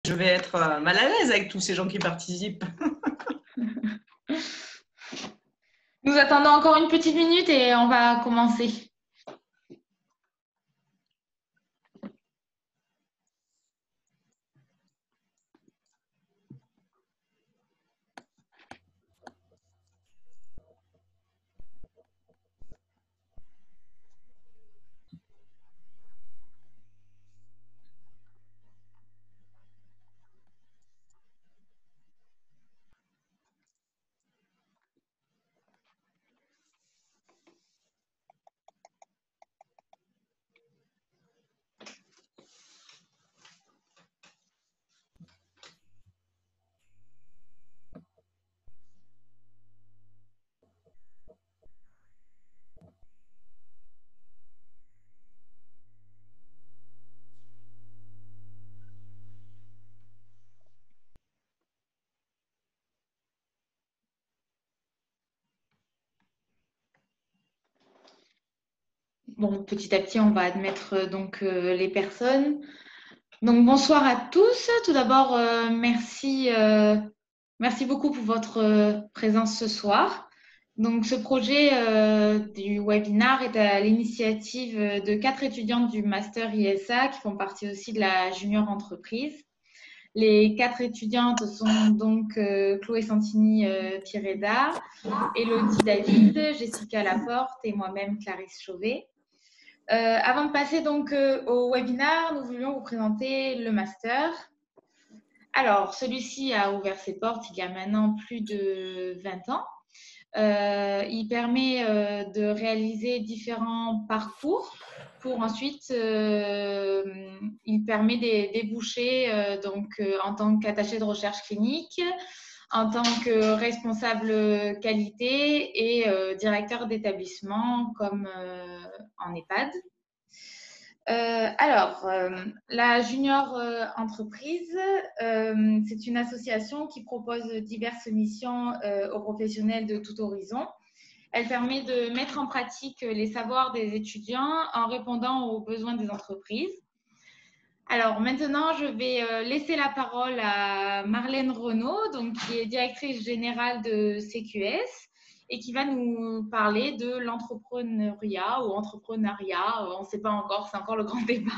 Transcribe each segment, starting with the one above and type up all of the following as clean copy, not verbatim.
je vais être mal à l'aise avec tous ces gens qui participent. Nous attendons encore une petite minute et on va commencer. Bon, petit à petit, on va admettre donc les personnes. Donc, bonsoir à tous. Tout d'abord, merci beaucoup pour votre présence ce soir. Donc, ce projet du webinar est à l'initiative de 4 étudiantes du Master ISA qui font partie aussi de la Junior Entreprise. Les 4 étudiantes sont donc Chloé Santini-Pireda, Elodie David, Jessica Laporte et moi-même Clarisse Chauvet. Avant de passer donc au webinar, nous voulions vous présenter le master. Alors, celui-ci a ouvert ses portes il y a maintenant plus de 20 ans. Il permet de réaliser différents parcours pour ensuite, il permet des débouchés en tant qu'attaché de recherche clinique, en tant que responsable qualité et directeur d'établissement comme en EHPAD. La Junior Entreprise, c'est une association qui propose diverses missions aux professionnels de tout horizon. Elle permet de mettre en pratique les savoirs des étudiants en répondant aux besoins des entreprises. Alors maintenant, je vais laisser la parole à Marlène Renaud, donc, qui est directrice générale de CQS et qui va nous parler de l'entrepreneuriat ou entrepreneuriat. On ne sait pas encore, c'est encore le grand débat.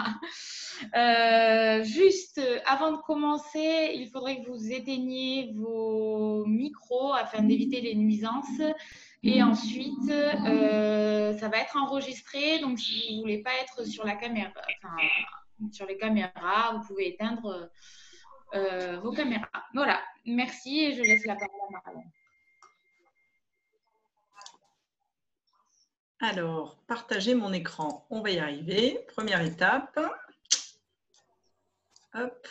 Juste avant de commencer, il faudrait que vous éteigniez vos micros afin d'éviter les nuisances. Et ensuite, ça va être enregistré. Donc, si vous ne voulez pas être sur la caméra, sur les caméras, vous pouvez éteindre vos caméras. Voilà, merci et je laisse la parole à Marlène. Alors, partager mon écran, on va y arriver. Première étape. Hop.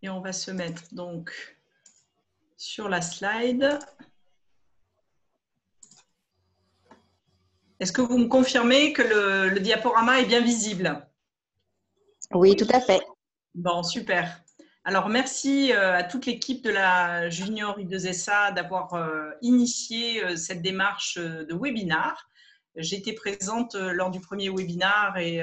Et on va se mettre donc sur la slide. Est-ce que vous me confirmez que le diaporama est bien visible? Oui, tout à fait. Bon, super. Alors, merci à toute l'équipe de la Junior I2SA d'avoir initié cette démarche de webinar. J'étais présente lors du premier webinar et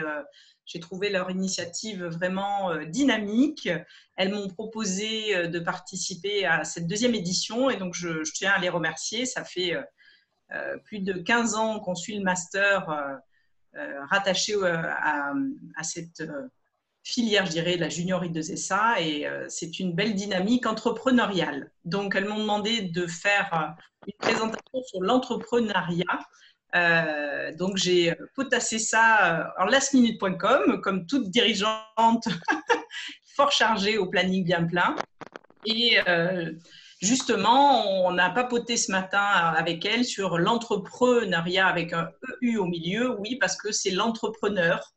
j'ai trouvé leur initiative vraiment dynamique. Elles m'ont proposé de participer à cette deuxième édition et donc je tiens à les remercier. Ça fait plus de 15 ans qu'on suit le master rattaché à cette filière, je dirais, la Junior I2SA et c'est une belle dynamique entrepreneuriale. Donc, elles m'ont demandé de faire une présentation sur l'entrepreneuriat. Donc, j'ai potassé ça en lastminute.com, comme toute dirigeante fort chargée au planning bien plein. Et justement, on a papoté ce matin avec elle sur l'entrepreneuriat avec un EU au milieu. Oui, parce que c'est l'entrepreneur.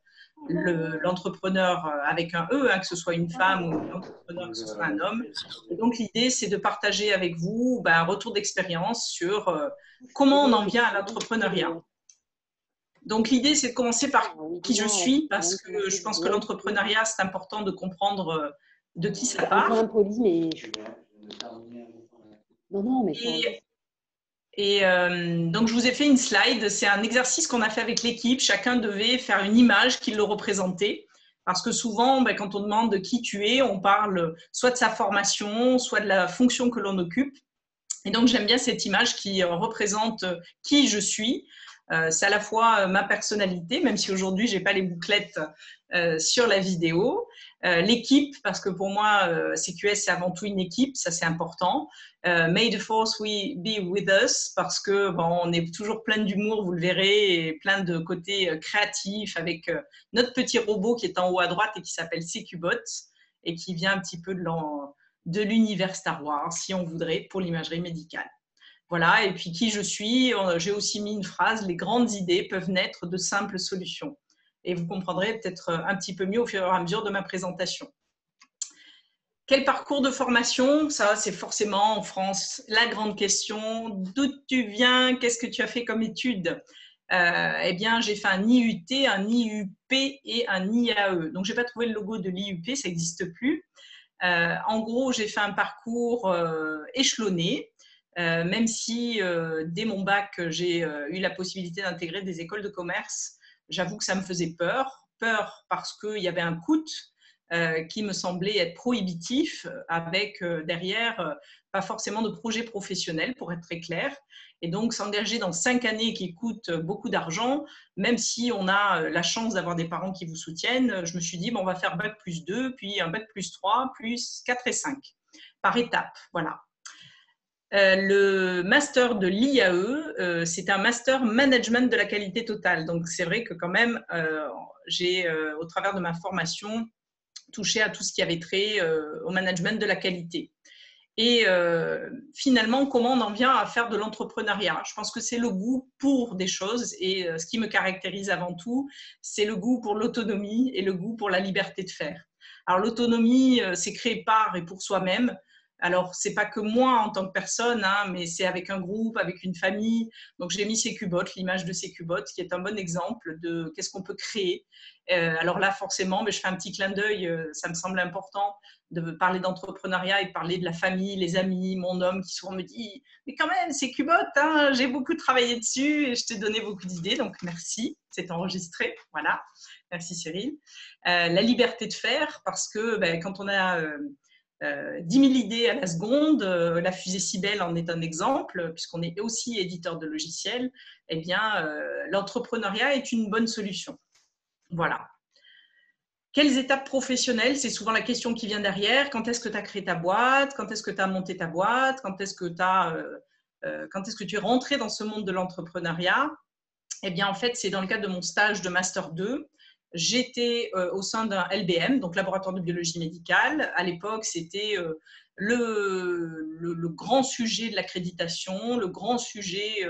L'entrepreneur avec un E, hein, que ce soit une femme ou l'entrepreneur que ce soit un homme. Et donc, l'idée, c'est de partager avec vous un retour d'expérience sur comment on en vient à l'entrepreneuriat. Donc, l'idée, c'est de commencer par qui je suis, parce que je pense que l'entrepreneuriat, c'est important de comprendre de qui ça part. Impoli, mais... Non, mais Et donc, je vous ai fait une slide. C'est un exercice qu'on a fait avec l'équipe. Chacun devait faire une image qui le représentait. Parce que souvent, quand on demande de qui tu es, on parle soit de sa formation, soit de la fonction que l'on occupe. Et donc, j'aime bien cette image qui représente qui je suis. C'est à la fois ma personnalité, même si aujourd'hui, je n'ai pas les bouclettes sur la vidéo. L'équipe, parce que pour moi, CQS, c'est avant tout une équipe, ça c'est important. May the force be with us, parce que on est toujours plein d'humour, vous le verrez, et plein de côtés créatifs avec notre petit robot qui est en haut à droite et qui s'appelle CQBot et qui vient un petit peu de l'univers Star Wars, si on voudrait, pour l'imagerie médicale. Voilà, et puis qui je suis, j'ai aussi mis une phrase, les grandes idées peuvent naître de simples solutions. Et vous comprendrez peut-être un petit peu mieux au fur et à mesure de ma présentation. Quel parcours de formation? Ça, c'est forcément en France la grande question. D'où tu viens? Qu'est-ce que tu as fait comme études? Eh bien, j'ai fait un IUT, un IUP et un IAE. Donc, je n'ai pas trouvé le logo de l'IUP, ça n'existe plus. En gros, j'ai fait un parcours échelonné. Même si dès mon bac, j'ai eu la possibilité d'intégrer des écoles de commerce, j'avoue que ça me faisait peur. Peur parce qu'il y avait un coût qui me semblait être prohibitif, avec derrière pas forcément de projet professionnel, pour être très clair. Et donc, s'engager dans 5 années qui coûtent beaucoup d'argent, même si on a la chance d'avoir des parents qui vous soutiennent, je me suis dit, on va faire bac plus 2, puis un bac plus 3, plus 4 et 5, par étapes. Voilà. Le master de l'IAE, c'est un master management de la qualité totale. Donc, c'est vrai que quand même, j'ai, au travers de ma formation, touché à tout ce qui avait trait au management de la qualité. Et finalement, comment on en vient à faire de l'entrepreneuriat? Je pense que c'est le goût pour des choses, et ce qui me caractérise avant tout, c'est le goût pour l'autonomie et le goût pour la liberté de faire. Alors, l'autonomie, c'est créé par et pour soi-même. Alors, ce n'est pas que moi en tant que personne, mais c'est avec un groupe, avec une famille. Donc, j'ai mis CQBot, l'image de CQBot, qui est un bon exemple de qu'est-ce qu'on peut créer. Alors là, forcément, je fais un petit clin d'œil, ça me semble important de parler d'entrepreneuriat et de parler de la famille, les amis, mon homme qui souvent me dit « Mais quand même, CQBot, j'ai beaucoup travaillé dessus et je t'ai donné beaucoup d'idées, donc merci, c'est enregistré. » Voilà, merci Cyril. La liberté de faire, parce que quand on a 10 000 idées à la seconde, la fusée Cybèle en est un exemple, puisqu'on est aussi éditeur de logiciels, eh bien, l'entrepreneuriat est une bonne solution. Voilà. Quelles étapes professionnelles? C'est souvent la question qui vient derrière. Quand est-ce que tu as créé ta boîte? Quand est-ce que tu as monté ta boîte? Quand est-ce que tu es rentré dans ce monde de l'entrepreneuriat? Eh bien, en fait, c'est dans le cadre de mon stage de Master 2. J'étais au sein d'un LBM, donc laboratoire de biologie médicale. À l'époque, c'était le grand sujet de l'accréditation, le grand sujet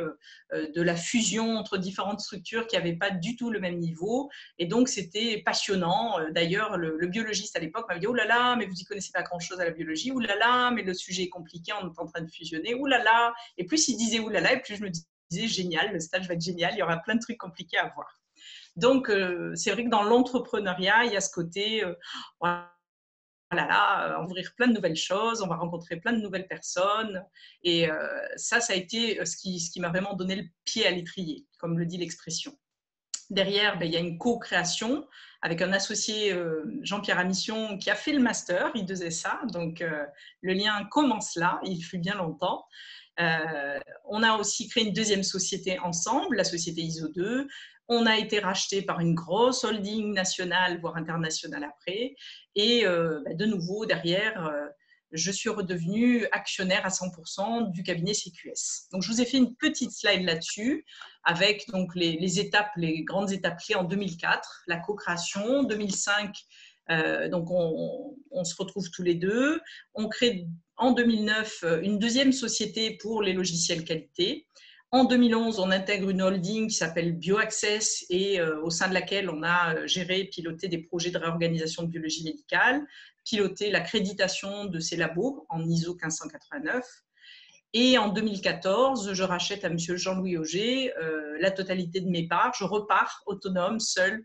de la fusion entre différentes structures qui n'avaient pas du tout le même niveau. Et donc, c'était passionnant. D'ailleurs, le biologiste à l'époque m'avait dit « Oh là là, mais vous n'y connaissez pas grand-chose à la biologie. Oh là là, mais le sujet est compliqué, on est en train de fusionner. Oh là là !» Et plus il disait « Oh là là », et plus je me disais « Génial, le stage va être génial, il y aura plein de trucs compliqués à voir. » Donc, c'est vrai que dans l'entrepreneuriat, il y a ce côté ouvrir plein de nouvelles choses, on va rencontrer plein de nouvelles personnes. Et ça a été ce qui m'a vraiment donné le pied à l'étrier, comme le dit l'expression. Derrière, il y a une co-création avec un associé, Jean-Pierre Amission, qui a fait le master I2SA. Donc, le lien commence là, il fut bien longtemps. On a aussi créé une deuxième société ensemble, la société ISO2. On a été racheté par une grosse holding nationale, voire internationale après. Et de nouveau, derrière, je suis redevenue actionnaire à 100% du cabinet CQS. Donc, je vous ai fait une petite slide là-dessus avec donc, les étapes, les grandes étapes clés en 2004, la co-création, 2005, donc on se retrouve tous les deux. On crée en 2009 une deuxième société pour les logiciels qualité. En 2011, on intègre une holding qui s'appelle BioAccess et au sein de laquelle on a géré et piloté des projets de réorganisation de biologie médicale, piloté l'accréditation de ces labos en ISO 1589. Et en 2014, je rachète à M. Jean-Louis Auger la totalité de mes parts. Je repars autonome, seul.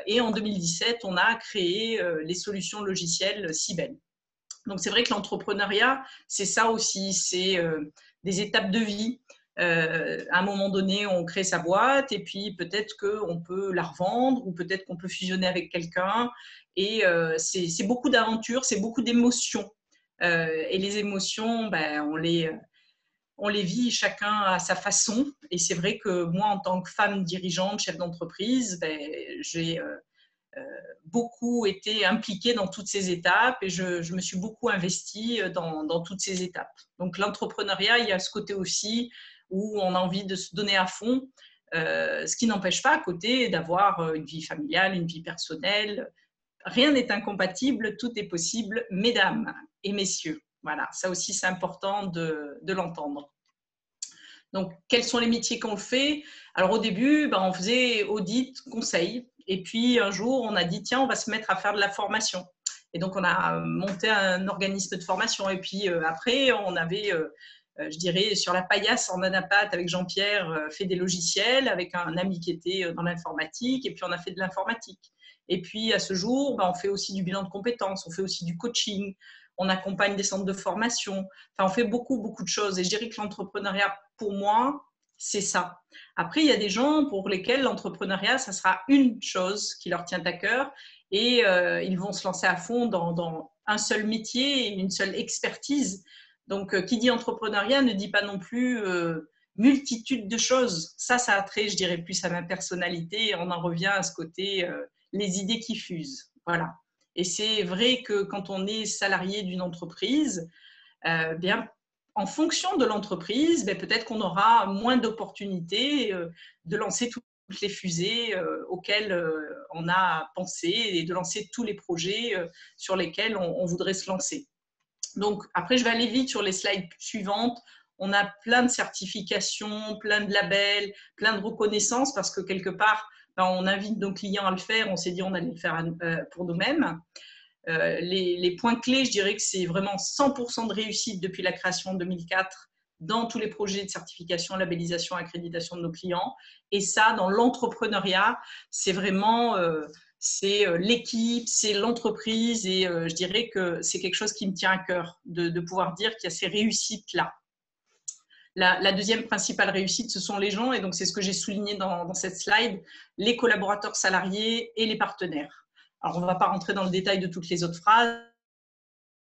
Et en 2017, on a créé les solutions logicielles Cybèle. Donc, c'est vrai que l'entrepreneuriat, c'est ça aussi, c'est des étapes de vie. À un moment donné, on crée sa boîte et puis peut-être qu'on peut la revendre ou peut-être qu'on peut fusionner avec quelqu'un. Et c'est beaucoup d'aventures, c'est beaucoup d'émotions. Et les émotions, ben, on les vit chacun à sa façon. Et c'est vrai que moi, en tant que femme dirigeante, chef d'entreprise, ben, j'ai beaucoup été impliquée dans toutes ces étapes et je me suis beaucoup investie dans toutes ces étapes. Donc l'entrepreneuriat, il y a ce côté aussi où on a envie de se donner à fond, ce qui n'empêche pas à côté d'avoir une vie familiale, une vie personnelle. Rien n'est incompatible, tout est possible, mesdames et messieurs. Voilà, ça aussi c'est important de l'entendre. Donc, quels sont les métiers qu'on fait? Alors, au début, on faisait audit, conseil. Et puis, un jour, on a dit, tiens, on va se mettre à faire de la formation. Et donc, on a monté un organisme de formation. Et puis, après, on avait, je dirais, sur la paillasse en Anapat avec Jean-Pierre, fait des logiciels avec un ami qui était dans l'informatique. Et puis, on a fait de l'informatique. Et puis, à ce jour, on fait aussi du bilan de compétences, on fait aussi du coaching, on accompagne des centres de formation. Enfin, on fait beaucoup, beaucoup de choses. Et je dirais que l'entrepreneuriat, pour moi, c'est ça. Après, il y a des gens pour lesquels l'entrepreneuriat, ça sera une chose qui leur tient à cœur et ils vont se lancer à fond dans un seul métier et une seule expertise. Donc, qui dit entrepreneuriat ne dit pas non plus multitude de choses. Ça a trait, je dirais, plus à ma personnalité. On en revient à ce côté, les idées qui fusent. Voilà. Et c'est vrai que quand on est salarié d'une entreprise, bien, en fonction de l'entreprise, peut-être qu'on aura moins d'opportunités de lancer toutes les fusées auxquelles on a pensé et de lancer tous les projets sur lesquels on voudrait se lancer. Donc, après, je vais aller vite sur les slides suivantes. On a plein de certifications, plein de labels, plein de reconnaissances parce que quelque part, on invite nos clients à le faire. On s'est dit on allait le faire pour nous-mêmes. Les points clés, je dirais que c'est vraiment 100% de réussite depuis la création en 2004 dans tous les projets de certification, labellisation, accréditation de nos clients. Et ça, dans l'entrepreneuriat, c'est vraiment l'équipe, c'est l'entreprise et je dirais que c'est quelque chose qui me tient à cœur de pouvoir dire qu'il y a ces réussites-là. La deuxième principale réussite, ce sont les gens et donc c'est ce que j'ai souligné dans cette slide, les collaborateurs salariés et les partenaires. Alors, on ne va pas rentrer dans le détail de toutes les autres phrases.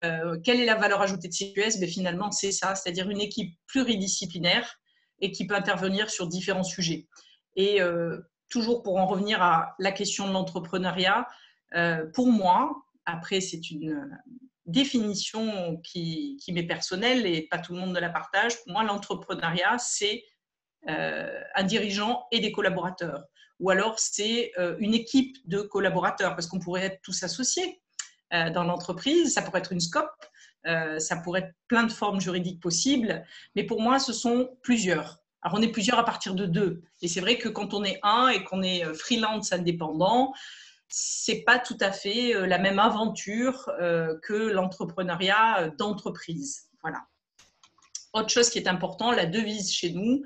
Quelle est la valeur ajoutée de CQS? Finalement, c'est ça, c'est-à-dire une équipe pluridisciplinaire et qui peut intervenir sur différents sujets. Et toujours pour en revenir à la question de l'entrepreneuriat, pour moi, après c'est une définition qui m'est personnelle et pas tout le monde ne la partage, pour moi l'entrepreneuriat c'est un dirigeant et des collaborateurs. Ou alors c'est une équipe de collaborateurs parce qu'on pourrait être tous associés dans l'entreprise, ça pourrait être une SCOP, ça pourrait être plein de formes juridiques possibles, mais pour moi ce sont plusieurs. Alors on est plusieurs à partir de 2 et c'est vrai que quand on est un et qu'on est freelance indépendant, c'est pas tout à fait la même aventure que l'entrepreneuriat d'entreprise. Voilà. Autre chose qui est important, la devise chez nous,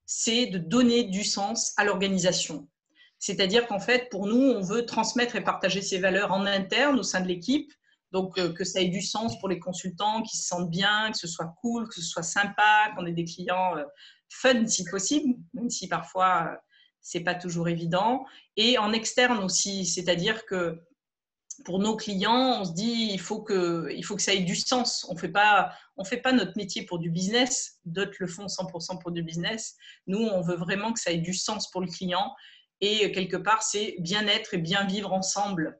c'est de donner du sens à l'organisation. C'est-à-dire qu'en fait, pour nous, on veut transmettre et partager ces valeurs en interne au sein de l'équipe, donc que ça ait du sens pour les consultants, qu'ils se sentent bien, que ce soit cool, que ce soit sympa, qu'on ait des clients fun si possible, même si parfois c'est pas toujours évident. Et en externe aussi, c'est-à-dire que pour nos clients, on se dit il faut que ça ait du sens. On fait pas notre métier pour du business. D'autres le font 100% pour du business. Nous, on veut vraiment que ça ait du sens pour le client. Et quelque part, c'est bien-être et bien vivre ensemble.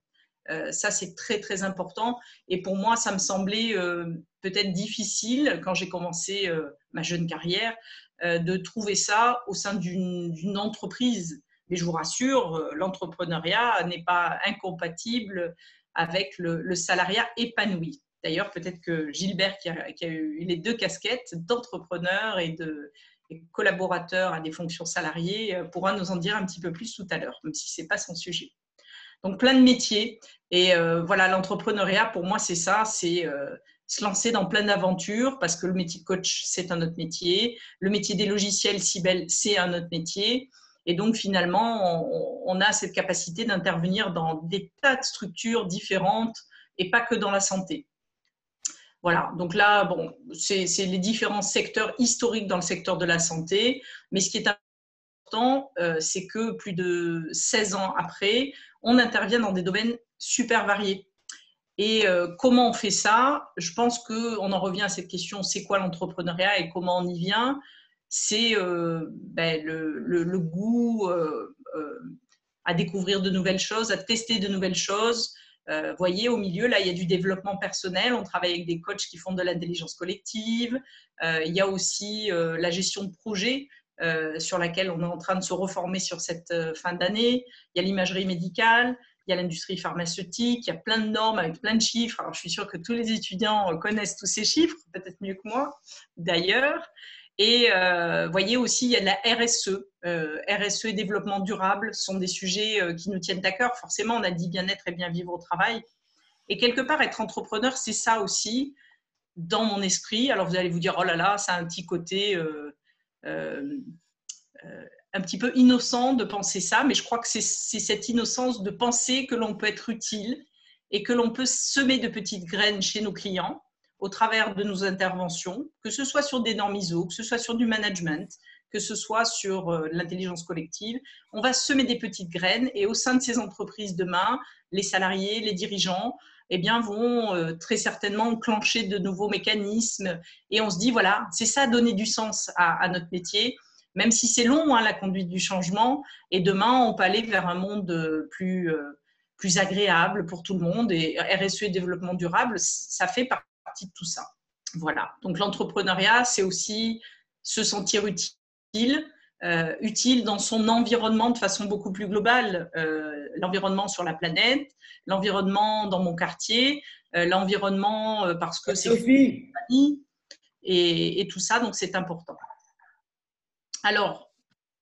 Ça, c'est très, très important. Et pour moi, ça me semblait peut-être difficile, quand j'ai commencé ma jeune carrière, de trouver ça au sein d'une entreprise. Mais je vous rassure, l'entrepreneuriat n'est pas incompatible avec le salariat épanoui. D'ailleurs, peut-être que Gilbert, qui a eu les 2 casquettes d'entrepreneur et de collaborateur à des fonctions salariées, pourra nous en dire un petit peu plus tout à l'heure, même si ce n'est pas son sujet. Donc, plein de métiers. Et voilà, l'entrepreneuriat, pour moi, c'est ça, c'est se lancer dans plein d'aventures, parce que le métier de coach, c'est un autre métier. Le métier des logiciels, Cybelle, c'est un autre métier. Et donc, finalement, on a cette capacité d'intervenir dans des tas de structures différentes et pas que dans la santé. Voilà, donc là, bon, c'est les différents secteurs historiques dans le secteur de la santé, mais ce qui est important, c'est que plus de 16 ans après, on intervient dans des domaines super variés. Et comment on fait ça? Je pense qu'on en revient à cette question, c'est quoi l'entrepreneuriat et comment on y vient? C'est le goût à découvrir de nouvelles choses, à tester de nouvelles choses. Vous voyez, au milieu, là, il y a du développement personnel. On travaille avec des coachs qui font de l'intelligence collective. Il y a aussi la gestion de projet sur laquelle on est en train de se reformer sur cette fin d'année. Il y a l'imagerie médicale. Il y a l'industrie pharmaceutique, il y a plein de normes avec plein de chiffres. Alors, je suis sûre que tous les étudiants connaissent tous ces chiffres, peut-être mieux que moi, d'ailleurs. Et vous voyez aussi, il y a de la RSE. RSE et développement durable sont des sujets qui nous tiennent à cœur. Forcément, on a dit bien-être et bien vivre au travail. Et quelque part, être entrepreneur, c'est ça aussi, dans mon esprit. Alors, vous allez vous dire, oh là là, ça a un petit côté un petit peu innocent de penser ça, mais je crois que c'est cette innocence de penser que l'on peut être utile et que l'on peut semer de petites graines chez nos clients au travers de nos interventions, que ce soit sur des normes ISO, que ce soit sur du management, que ce soit sur l'intelligence collective. On va semer des petites graines et au sein de ces entreprises demain, les salariés, les dirigeants, eh bien, vont très certainement enclencher de nouveaux mécanismes et on se dit, voilà, c'est ça, donner du sens à notre métier. Même si c'est long, hein, la conduite du changement, et demain, on peut aller vers un monde plus agréable pour tout le monde. Et RSE et développement durable, ça fait partie de tout ça. Voilà. Donc, l'entrepreneuriat, c'est aussi se sentir utile, utile dans son environnement de façon beaucoup plus globale. L'environnement sur la planète, l'environnement dans mon quartier, l'environnement parce que c'est une famille, et tout ça, donc c'est important. Alors,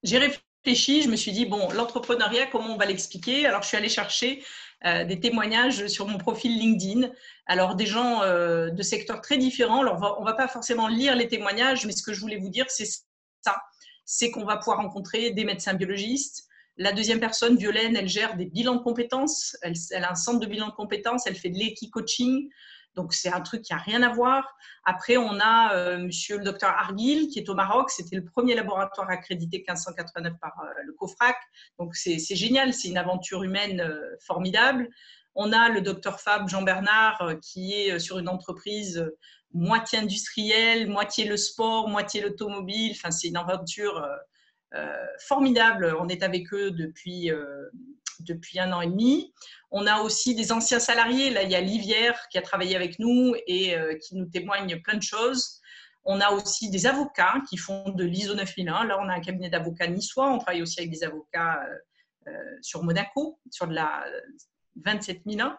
j'ai réfléchi, je me suis dit, bon, l'entrepreneuriat, comment on va l'expliquer? Alors, je suis allée chercher des témoignages sur mon profil LinkedIn. Alors, des gens de secteurs très différents. Alors, on va pas forcément lire les témoignages, mais ce que je voulais vous dire, c'est ça. C'est qu'on va pouvoir rencontrer des médecins biologistes. La deuxième personne, Violaine, elle gère des bilans de compétences. Elle a un centre de bilan de compétences. Elle fait de l'équi-coaching. Donc, c'est un truc qui n'a rien à voir. Après, on a monsieur le docteur Argil, qui est au Maroc. C'était le premier laboratoire accrédité 1589 par le COFRAC. Donc, c'est génial. C'est une aventure humaine formidable. On a le docteur Fab Jean-Bernard, qui est sur une entreprise moitié industrielle, moitié le sport, moitié l'automobile. Enfin, c'est une aventure formidable. On est avec eux depuis 1 an et demi. On a aussi des anciens salariés. Là, il y a Livière qui a travaillé avec nous et qui nous témoigne plein de choses. On a aussi des avocats qui font de l'ISO 9001. Là, on a un cabinet d'avocats niçois. On travaille aussi avec des avocats sur Monaco, sur de la 27001.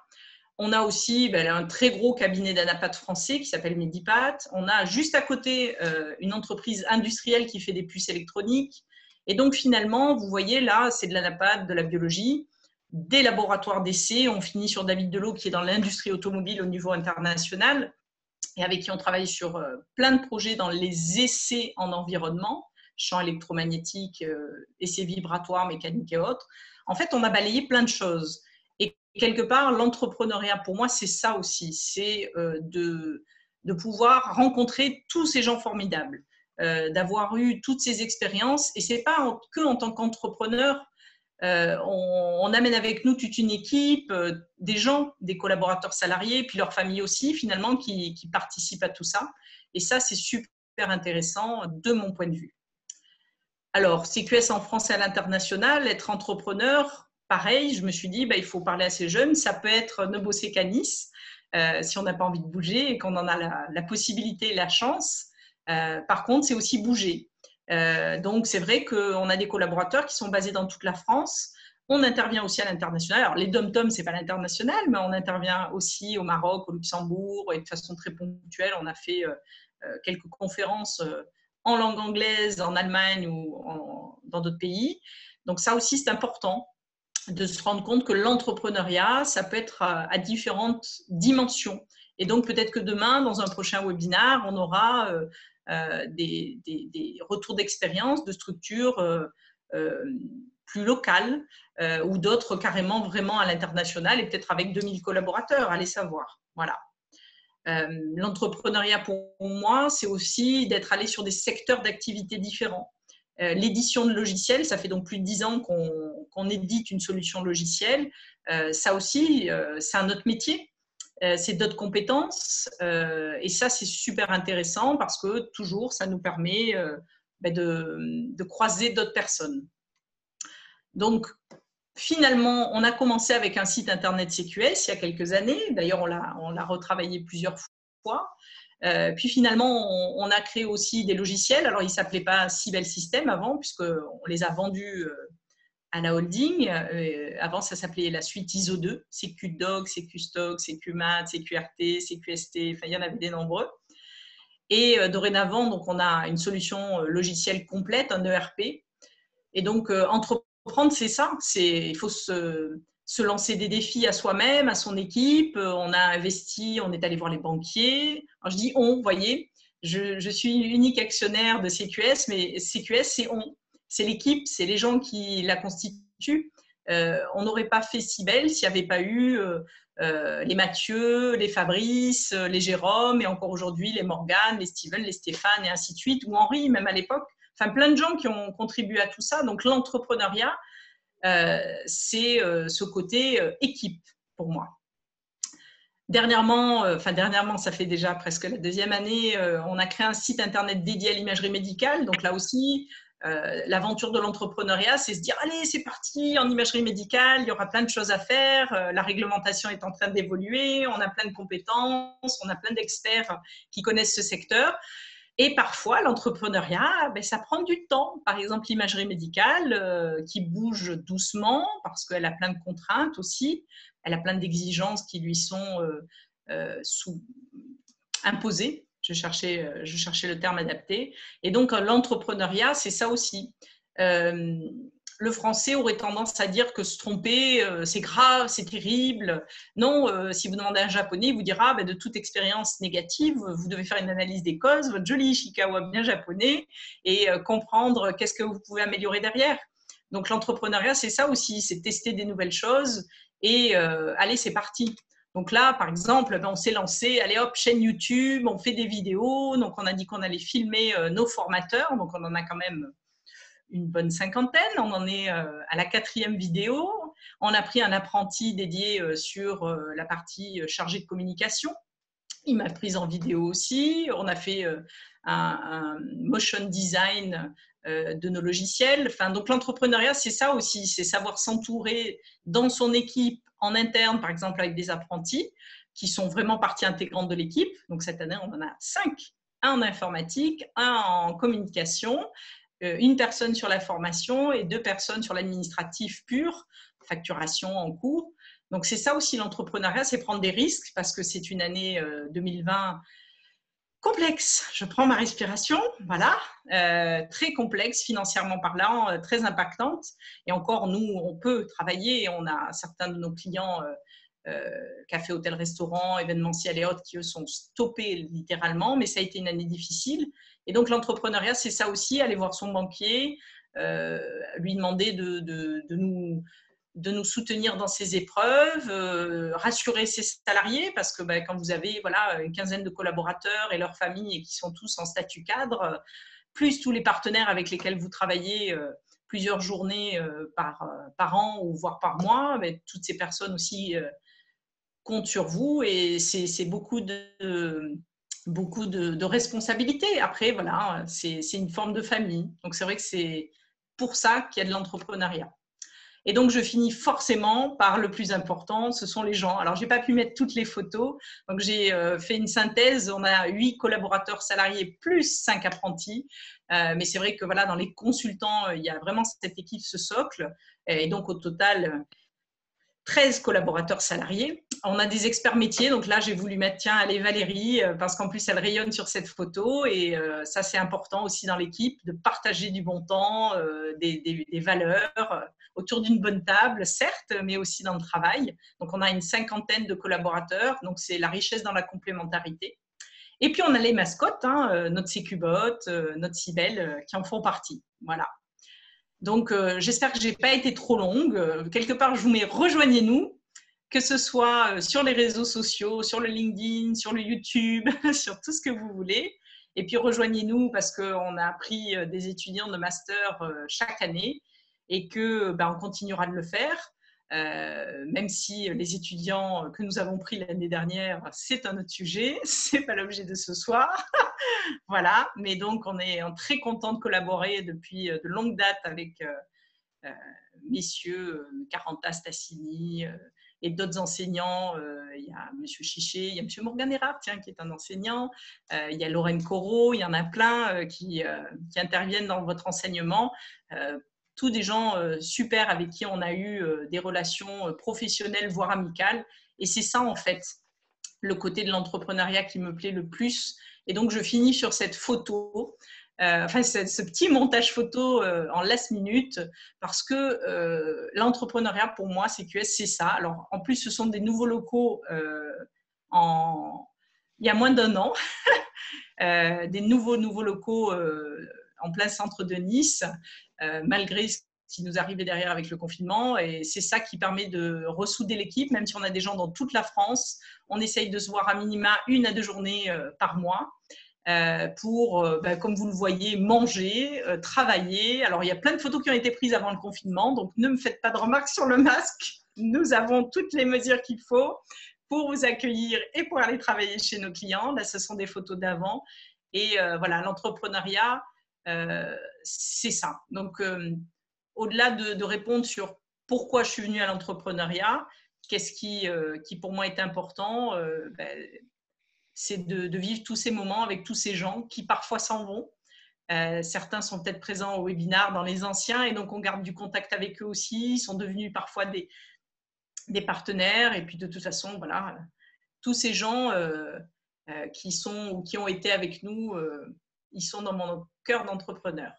On a aussi un très gros cabinet d'anapath français qui s'appelle Medipat. On a juste à côté une entreprise industrielle qui fait des puces électroniques. Et donc, finalement, vous voyez, là, c'est de l'anapath, de la biologie, des laboratoires d'essais. On finit sur David Delot, qui est dans l'industrie automobile au niveau international et avec qui on travaille sur plein de projets dans les essais en environnement, champs électromagnétiques, essais vibratoires, mécaniques et autres. En fait, on a balayé plein de choses. Et quelque part, l'entrepreneuriat, pour moi, c'est ça aussi. C'est de pouvoir rencontrer tous ces gens formidables. D'avoir eu toutes ces expériences. Et ce n'est pas que en tant qu'entrepreneur, on amène avec nous toute une équipe, des gens, des collaborateurs salariés, puis leurs familles aussi, finalement, qui participent à tout ça. Et ça, c'est super intéressant de mon point de vue. Alors, CQS en France et à l'international, être entrepreneur, pareil, je me suis dit, il faut parler à ces jeunes. Ça peut être ne bosser qu'à Nice, si on n'a pas envie de bouger et qu'on en a la possibilité et la chance. Par contre, c'est aussi bouger. Donc, c'est vrai qu'on a des collaborateurs qui sont basés dans toute la France. On intervient aussi à l'international. Alors, les dom-toms, ce n'est pas l'international, mais on intervient aussi au Maroc, au Luxembourg, et de façon très ponctuelle. On a fait quelques conférences en langue anglaise, en Allemagne ou dans d'autres pays. Donc, ça aussi, c'est important de se rendre compte que l'entrepreneuriat, ça peut être à différentes dimensions. Et donc, peut-être que demain, dans un prochain webinaire, on aura des retours d'expérience de structures plus locales ou d'autres carrément vraiment à l'international et peut-être avec 2000 collaborateurs, allez savoir. Voilà. L'entrepreneuriat, pour moi, c'est aussi d'être allé sur des secteurs d'activité différents. L'édition de logiciels, ça fait donc plus de 10 ans qu'on édite une solution logicielle. Ça aussi, c'est un autre métier, c'est d'autres compétences. Et ça, c'est super intéressant parce que toujours, ça nous permet de croiser d'autres personnes. Donc, finalement, on a commencé avec un site internet CQS il y a quelques années. D'ailleurs, on l'a retravaillé plusieurs fois. Puis finalement, on a créé aussi des logiciels. Alors, ils ne s'appelaient pas Sibel System avant, puisqu'on les a vendus à la holding. Avant, ça s'appelait la suite ISO 2, CQDoc, CQStock, CQMAT, CQRT, CQST, enfin, il y en avait des nombreux. Et dorénavant, donc, on a une solution logicielle complète, un ERP. Et donc, entreprendre, c'est ça. Il faut se lancer des défis à soi-même, à son équipe. On a investi, on est allé voir les banquiers. Alors, je dis on, vous voyez, je suis unique actionnaire de CQS, mais CQS, c'est on. C'est l'équipe, c'est les gens qui la constituent. On n'aurait pas fait Sibel s'il n'y avait pas eu les Mathieu, les Fabrice, les Jérôme, et encore aujourd'hui les Morgane, les Steven, les Stéphane, et ainsi de suite, ou Henri, même à l'époque. Enfin, plein de gens qui ont contribué à tout ça. Donc, l'entrepreneuriat, c'est ce côté équipe pour moi. Dernièrement, ça fait déjà presque la deuxième année, on a créé un site internet dédié à l'imagerie médicale. Donc là aussi, l'aventure de l'entrepreneuriat, c'est se dire, allez, c'est parti, en imagerie médicale, il y aura plein de choses à faire, la réglementation est en train d'évoluer, on a plein de compétences, on a plein d'experts qui connaissent ce secteur. Et parfois, l'entrepreneuriat, ça prend du temps. Par exemple, l'imagerie médicale qui bouge doucement parce qu'elle a plein de contraintes aussi. Elle a plein d'exigences qui lui sont imposées. Je cherchais le terme adapté. Et donc, l'entrepreneuriat, c'est ça aussi. Le français aurait tendance à dire que se tromper, c'est grave, c'est terrible. Non, si vous demandez à un japonais, il vous dira de toute expérience négative, vous devez faire une analyse des causes, votre joli Ishikawa bien japonais, et comprendre qu'est-ce que vous pouvez améliorer derrière. Donc, l'entrepreneuriat, c'est ça aussi, c'est tester des nouvelles choses et allez, c'est parti. Donc là, par exemple, on s'est lancé, allez hop, chaîne YouTube, on fait des vidéos. Donc, on a dit qu'on allait filmer nos formateurs. Donc, on en a quand même une bonne cinquantaine. On en est à la 4e vidéo. On a pris un apprenti dédié sur la partie chargée de communication. Il m'a prise en vidéo aussi. On a fait un motion design de nos logiciels. Enfin, donc, l'entrepreneuriat, c'est ça aussi. C'est savoir s'entourer dans son équipe, en interne, par exemple, avec des apprentis qui sont vraiment partie intégrante de l'équipe. Donc, cette année, on en a 5. Un en informatique, un en communication, une personne sur la formation et 2 personnes sur l'administratif pur, facturation en cours. Donc, c'est ça aussi l'entrepreneuriat, c'est prendre des risques parce que c'est une année 2020 complexe. Je prends ma respiration, voilà, très complexe financièrement parlant, très impactante. Et encore, nous, on peut travailler. On a certains de nos clients, café, hôtel, restaurant, événementiel et autres, qui eux sont stoppés littéralement, mais ça a été une année difficile. Et donc, l'entrepreneuriat, c'est ça aussi, aller voir son banquier, lui demander de nous soutenir dans ces épreuves, rassurer ses salariés, parce que quand vous avez une quinzaine de collaborateurs et leurs familles et qui sont tous en statut cadre, plus tous les partenaires avec lesquels vous travaillez plusieurs journées par an ou voire par mois, toutes ces personnes aussi comptent sur vous et c'est beaucoup de responsabilités. Après, voilà, c'est une forme de famille. Donc, c'est vrai que c'est pour ça qu'il y a de l'entrepreneuriat. Et donc, je finis forcément par le plus important, ce sont les gens. Alors, je n'ai pas pu mettre toutes les photos. Donc, j'ai fait une synthèse. On a 8 collaborateurs salariés plus 5 apprentis. Mais c'est vrai que voilà, dans les consultants, il y a vraiment cette équipe, ce socle. Et donc, au total, 13 collaborateurs salariés. On a des experts métiers. Donc là, j'ai voulu mettre, tiens, allez Valérie, parce qu'en plus, elle rayonne sur cette photo. Et ça, c'est important aussi dans l'équipe, de partager du bon temps, des valeurs autour d'une bonne table, certes, mais aussi dans le travail. Donc, on a une cinquantaine de collaborateurs. Donc, c'est la richesse dans la complémentarité. Et puis, on a les mascottes, notre CQBot, notre Sibel, qui en font partie. Voilà. Donc, j'espère que je n'ai pas été trop longue. Quelque part, je vous mets rejoignez-nous, que ce soit sur les réseaux sociaux, sur le LinkedIn, sur le YouTube, sur tout ce que vous voulez. Et puis rejoignez-nous parce qu'on a pris des étudiants de master chaque année et que on continuera de le faire. Même si les étudiants que nous avons pris l'année dernière, c'est un autre sujet, c'est pas l'objet de ce soir. Voilà, mais donc on est très content de collaborer depuis de longues dates avec messieurs Caranta Stassini et d'autres enseignants. Il y a M. Chiché, il y a M. Morganera, tiens, qui est un enseignant. Il y a Lorraine Corot, il y en a plein qui interviennent dans votre enseignement. Tous des gens super avec qui on a eu des relations professionnelles, voire amicales. Et c'est ça, en fait, le côté de l'entrepreneuriat qui me plaît le plus. Et donc, je finis sur cette photo, ce petit montage photo en last minute, parce que l'entrepreneuriat, pour moi, CQS, c'est ça. Alors, en plus, ce sont des nouveaux locaux il y a moins d'1 an, des nouveaux locaux en plein centre de Nice, malgré ce qui nous arrivait derrière avec le confinement. Et c'est ça qui permet de ressouder l'équipe, même si on a des gens dans toute la France. On essaye de se voir à minima 1 à 2 journées par mois pour, comme vous le voyez, manger, travailler. Alors, il y a plein de photos qui ont été prises avant le confinement, donc ne me faites pas de remarques sur le masque. Nous avons toutes les mesures qu'il faut pour vous accueillir et pour aller travailler chez nos clients. Là, ce sont des photos d'avant. Et voilà, l'entrepreneuriat, c'est ça. Donc, au-delà de répondre sur pourquoi je suis venue à l'entrepreneuriat, qu'est-ce qui pour moi est important, c'est de vivre tous ces moments avec tous ces gens qui parfois s'en vont. Certains sont peut-être présents au webinar dans les anciens et donc on garde du contact avec eux aussi. Ils sont devenus parfois des partenaires et puis de toute façon, voilà, tous ces gens qui sont ou qui ont été avec nous, ils sont dans mon cœur d'entrepreneur.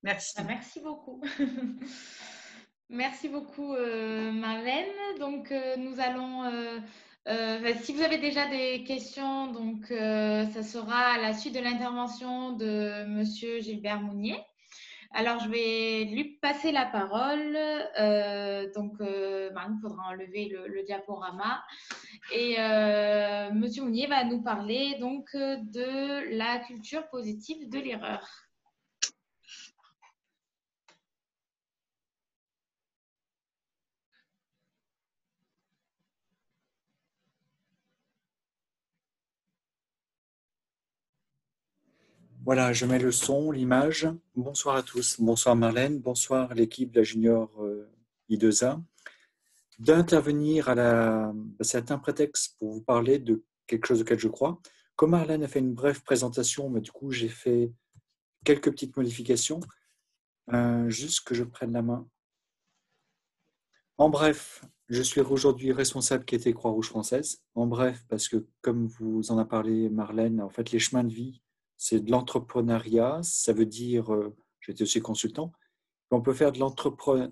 Merci. Merci beaucoup. Merci beaucoup, Marlène. Donc, nous allons, si vous avez déjà des questions, donc ça sera à la suite de l'intervention de Monsieur Gilbert Mounier. Alors, je vais lui passer la parole. Marlène, il faudra enlever le diaporama. Et Monsieur Mounier va nous parler donc de la culture positive de l'erreur. Voilà, je mets le son, l'image. Bonsoir à tous. Bonsoir Marlène, bonsoir l'équipe de la Junior I2A. D'intervenir c'est un prétexte pour vous parler de quelque chose auquel je crois. Comme Marlène a fait une brève présentation, mais du coup j'ai fait quelques petites modifications. Juste que je prenne la main. En bref, je suis aujourd'hui responsable qualité Croix-Rouge française. En bref, parce que comme vous en a parlé Marlène, en fait les chemins de vie, c'est de l'entrepreneuriat, ça veut dire, j'étais aussi consultant, on peut faire de l'entrepreneuriat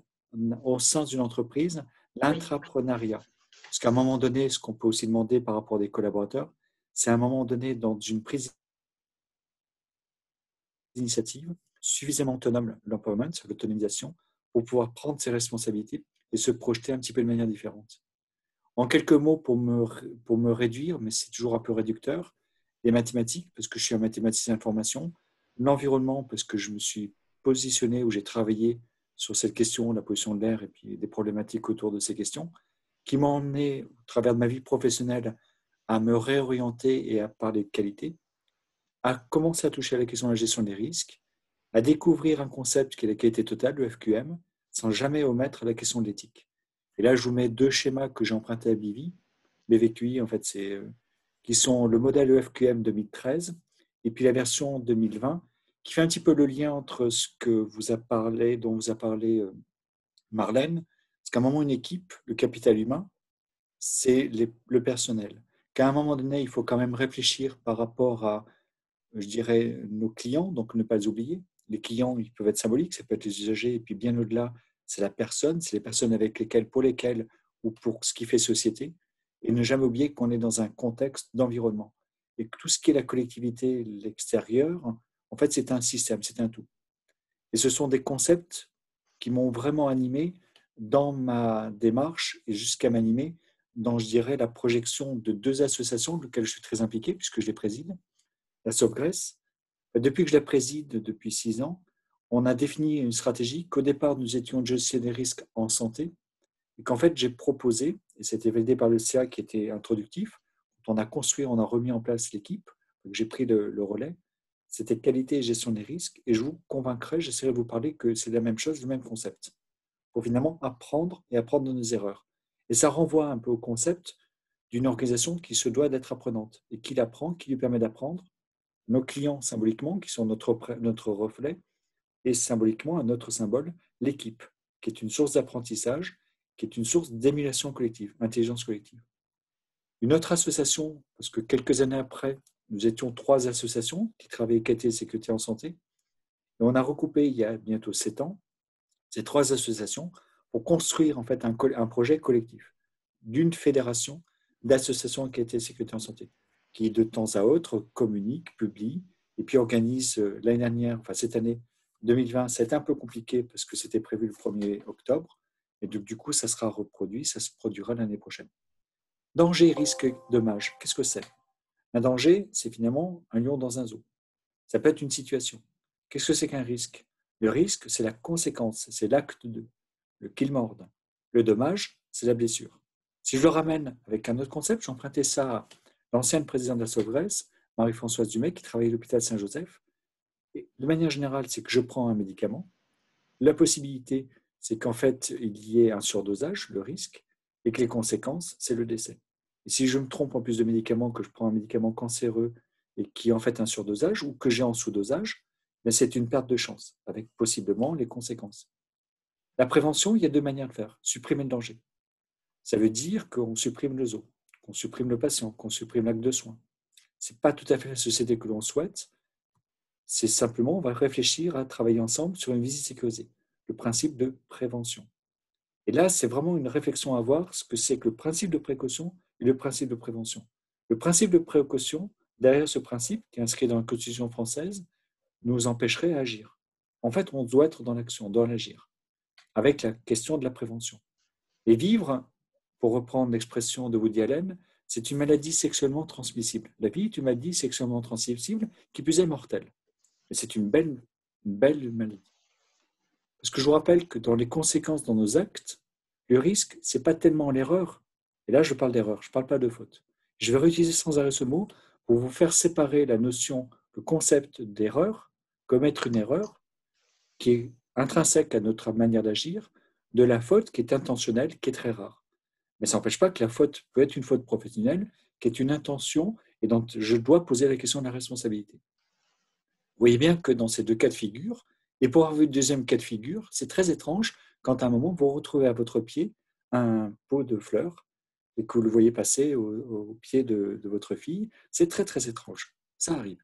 au sein d'une entreprise, l'intrapreneuriat. Parce qu'à un moment donné, ce qu'on peut aussi demander par rapport à des collaborateurs, c'est à un moment donné, dans une prise d'initiative, suffisamment autonome, l'empowerment, l'autonomisation, pour pouvoir prendre ses responsabilités et se projeter un petit peu de manière différente. En quelques mots, pour me réduire, mais c'est toujours un peu réducteur, les mathématiques, parce que je suis un mathématicien de formation, l'environnement, parce que je me suis positionné où j'ai travaillé sur cette question, la pollution de l'air et puis des problématiques autour de ces questions, qui m'ont emmené, au travers de ma vie professionnelle, à me réorienter et à parler de qualité, à commencer à toucher à la question de la gestion des risques, à découvrir un concept qui est la qualité totale, le FQM, sans jamais omettre la question de l'éthique. Et là, je vous mets 2 schémas que j'ai empruntés à BV. BVQI, en fait, qui sont le modèle EFQM 2013 et puis la version 2020, qui fait un petit peu le lien entre ce que dont vous a parlé Marlène. Parce qu'à un moment, une équipe, le capital humain, c'est le personnel. Qu'à un moment donné, il faut quand même réfléchir par rapport à, je dirais, nos clients, donc ne pas les oublier. Les clients, ils peuvent être symboliques, ça peut être les usagers, et puis bien au-delà, c'est la personne, c'est les personnes avec lesquelles, pour lesquelles, ou pour ce qui fait société, et ne jamais oublier qu'on est dans un contexte d'environnement. Et que tout ce qui est la collectivité, l'extérieur, en fait, c'est un système, c'est un tout. Et ce sont des concepts qui m'ont vraiment animé dans ma démarche et jusqu'à m'animer dans, je dirais, la projection de 2 associations dans lesquelles je suis très impliqué, puisque je les préside. La Sauvegrèce, depuis que je la préside, depuis 6 ans, on a défini une stratégie qu'au départ, nous étions gestionnaires des risques en santé, et qu'en fait, j'ai proposé, et c'était validé par le CA qui était introductif, on a construit, on a remis en place l'équipe, donc j'ai pris le relais, c'était qualité et gestion des risques, et je vous convaincrai, j'essaierai de vous parler que c'est la même chose, le même concept, pour finalement apprendre et apprendre de nos erreurs. Et ça renvoie un peu au concept d'une organisation qui se doit d'être apprenante, et qui l'apprend, qui lui permet d'apprendre, nos clients symboliquement, qui sont notre reflet, et symboliquement, un autre symbole, l'équipe, qui est une source d'apprentissage, qui est une source d'émulation collective, intelligence collective. Une autre association, parce que quelques années après, nous étions 3 associations qui travaillaient qualité et sécurité en santé, et on a recoupé il y a bientôt 7 ans ces 3 associations pour construire en fait un projet collectif d'une fédération d'associations qualité et sécurité en santé, qui de temps à autre communique, publie, et puis organise l'année dernière, enfin cette année 2020, c'était un peu compliqué parce que c'était prévu le 1er octobre, et donc du coup ça sera reproduit, ça se produira l'année prochaine. Danger, risque, dommage, qu'est-ce que c'est? Un danger, c'est finalement un lion dans un zoo. Ça peut être une situation. Qu'est-ce que c'est qu'un risque? Le risque, c'est la conséquence, c'est l'acte 2, le kill mord. Le dommage, c'est la blessure. Si je le ramène avec un autre concept, j'ai emprunté ça à l'ancienne présidente de la Sauvegrèce, Marie-Françoise Dumais, qui travaillait à l'hôpital Saint-Joseph. Et de manière générale, c'est que je prends un médicament. La possibilité, c'est qu'en fait, il y ait un surdosage, le risque, et que les conséquences, c'est le décès. Et si je me trompe en plus de médicaments, que je prends un médicament cancéreux et qui est en fait un surdosage, ou que j'ai en sous-dosage, mais c'est une perte de chance, avec possiblement les conséquences. La prévention, il y a 2 manières de faire. Supprimer le danger. Ça veut dire qu'on supprime le zoo, qu'on supprime le patient, qu'on supprime l'acte de soin. Ce n'est pas tout à fait la société que l'on souhaite. C'est simplement, on va réfléchir à travailler ensemble sur une visite sécurisée, le principe de prévention. Et là, c'est vraiment une réflexion à avoir, ce que c'est que le principe de précaution et le principe de prévention. Le principe de précaution, derrière ce principe, qui est inscrit dans la Constitution française, nous empêcherait à agir. En fait, on doit être dans l'action, on doit l'agir, avec la question de la prévention. Et vivre, pour reprendre l'expression de Woody Allen, c'est une maladie sexuellement transmissible. La vie est une maladie sexuellement transmissible qui plus est mortelle. Et c'est une belle maladie. Parce que je vous rappelle que dans les conséquences dans nos actes, le risque, ce n'est pas tellement l'erreur. Et là, je parle d'erreur, je ne parle pas de faute. Je vais réutiliser sans arrêt ce mot pour vous faire séparer la notion, le concept d'erreur, commettre une erreur, qui est intrinsèque à notre manière d'agir, de la faute qui est intentionnelle, qui est très rare. Mais ça n'empêche pas que la faute peut être une faute professionnelle, qui est une intention, et dont je dois poser la question de la responsabilité. Vous voyez bien que dans ces 2 cas de figure, et pour avoir vu le deuxième cas de figure, c'est très étrange quand à un moment vous retrouvez à votre pied un pot de fleurs et que vous le voyez passer au pied de votre fille. C'est très très étrange. Ça arrive.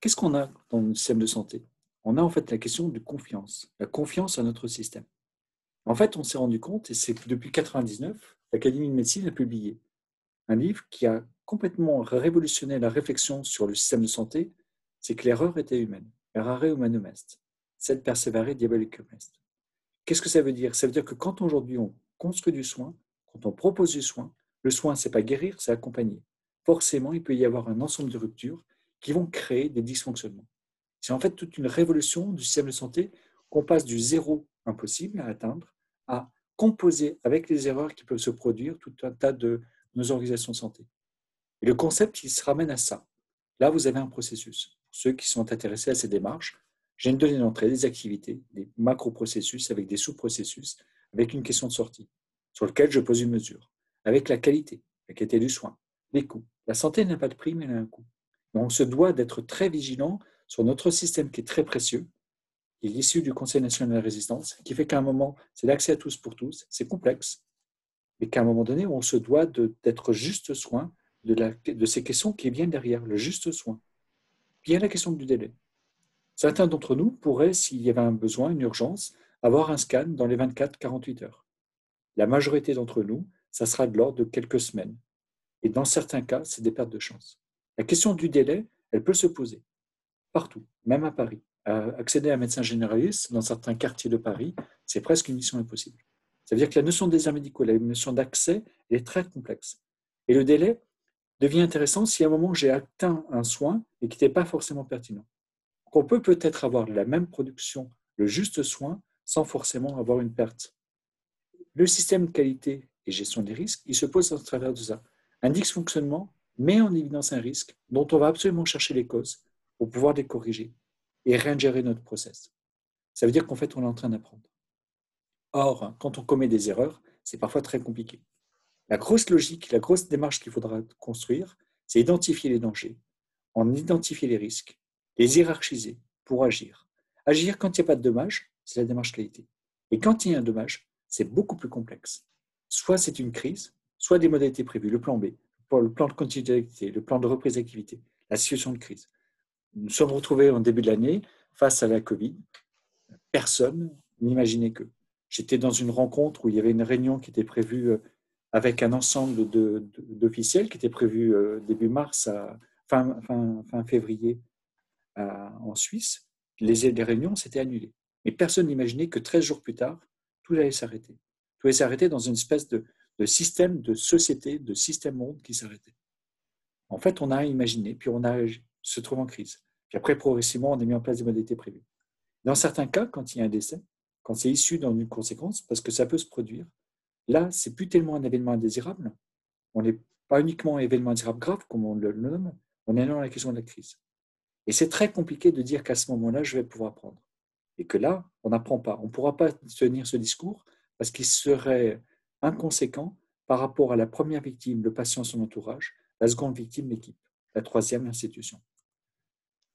Qu'est-ce qu'on a dans le système de santé? On a en fait la question de confiance, la confiance à notre système. En fait, on s'est rendu compte, et c'est depuis 1999, l'Académie de médecine a publié un livre qui a complètement révolutionné la réflexion sur le système de santé, c'est que l'erreur était humaine. Errare humanum est. Sed perseverare diabolicum est. Qu'est-ce que ça veut dire? Ça veut dire que quand aujourd'hui on construit du soin, quand on propose du soin, le soin, ce n'est pas guérir, c'est accompagner. Forcément, il peut y avoir un ensemble de ruptures qui vont créer des dysfonctionnements. C'est en fait toute une révolution du système de santé qu'on passe du zéro impossible à atteindre à composer avec les erreurs qui peuvent se produire tout un tas de nos organisations de santé. Et le concept, il se ramène à ça. Là, vous avez un processus. Pour ceux qui sont intéressés à ces démarches, j'ai une donnée d'entrée, des activités, des macro-processus avec des sous-processus, avec une question de sortie, sur lequel je pose une mesure, avec la qualité du soin, les coûts. La santé n'a pas de prix, mais elle a un coût. Donc, on se doit d'être très vigilant sur notre système qui est très précieux, qui est issu du Conseil national de la résistance, qui fait qu'à un moment, c'est l'accès à tous pour tous, c'est complexe, mais qu'à un moment donné, on se doit d'être juste soin de ces questions qui viennent derrière, le juste soin. Puis il y a la question du délai. Certains d'entre nous pourraient, s'il y avait un besoin, une urgence, avoir un scan dans les 24-48 heures. La majorité d'entre nous, ça sera de l'ordre de quelques semaines. Et dans certains cas, c'est des pertes de chance. La question du délai, elle peut se poser partout, même à Paris. Accéder à un médecin généraliste dans certains quartiers de Paris, c'est presque une mission impossible. Ça veut dire que la notion de désert médicaux, la notion d'accès, elle est très complexe. Et le délai devient intéressant si à un moment j'ai atteint un soin et qui n'était pas forcément pertinent. Donc on peut peut-être avoir la même production, le juste soin, sans forcément avoir une perte. Le système de qualité et gestion des risques, il se pose à travers de ça. Un dysfonctionnement met en évidence un risque dont on va absolument chercher les causes pour pouvoir les corriger et réingérer notre process. Ça veut dire qu'en fait, on est en train d'apprendre. Or, quand on commet des erreurs, c'est parfois très compliqué. La grosse logique, la grosse démarche qu'il faudra construire, c'est identifier les dangers, en identifier les risques, les hiérarchiser pour agir. Agir quand il n'y a pas de dommage, c'est la démarche qualité. Et quand il y a un dommage, c'est beaucoup plus complexe. Soit c'est une crise, soit des modalités prévues, le plan B, le plan de continuité, le plan de reprise d'activité, la situation de crise. Nous nous sommes retrouvés en début de l'année face à la Covid. Personne n'imaginait que. J'étais dans une rencontre où il y avait une réunion qui était prévue avec un ensemble d'officiels qui était prévue début mars à fin février en Suisse. Les réunions s'étaient annulées. Mais personne n'imaginait que 13 jours plus tard, tout allait s'arrêter. Tout allait s'arrêter dans une espèce de système de société, de système monde qui s'arrêtait. En fait, on a imaginé, puis on a se trouve en crise. Puis après, progressivement, on a mis en place des modalités prévues. Dans certains cas, quand il y a un décès, quand c'est issu d'une conséquence, parce que ça peut se produire, là, c'est plus tellement un événement indésirable. On n'est pas uniquement un événement indésirable grave, comme on le nomme, on est dans la question de la crise. Et c'est très compliqué de dire qu'à ce moment-là, je vais pouvoir apprendre. Et que là, on n'apprend pas. On ne pourra pas tenir ce discours parce qu'il serait inconséquent par rapport à la première victime, le patient et son entourage, la seconde victime, l'équipe, la troisième, l'institution.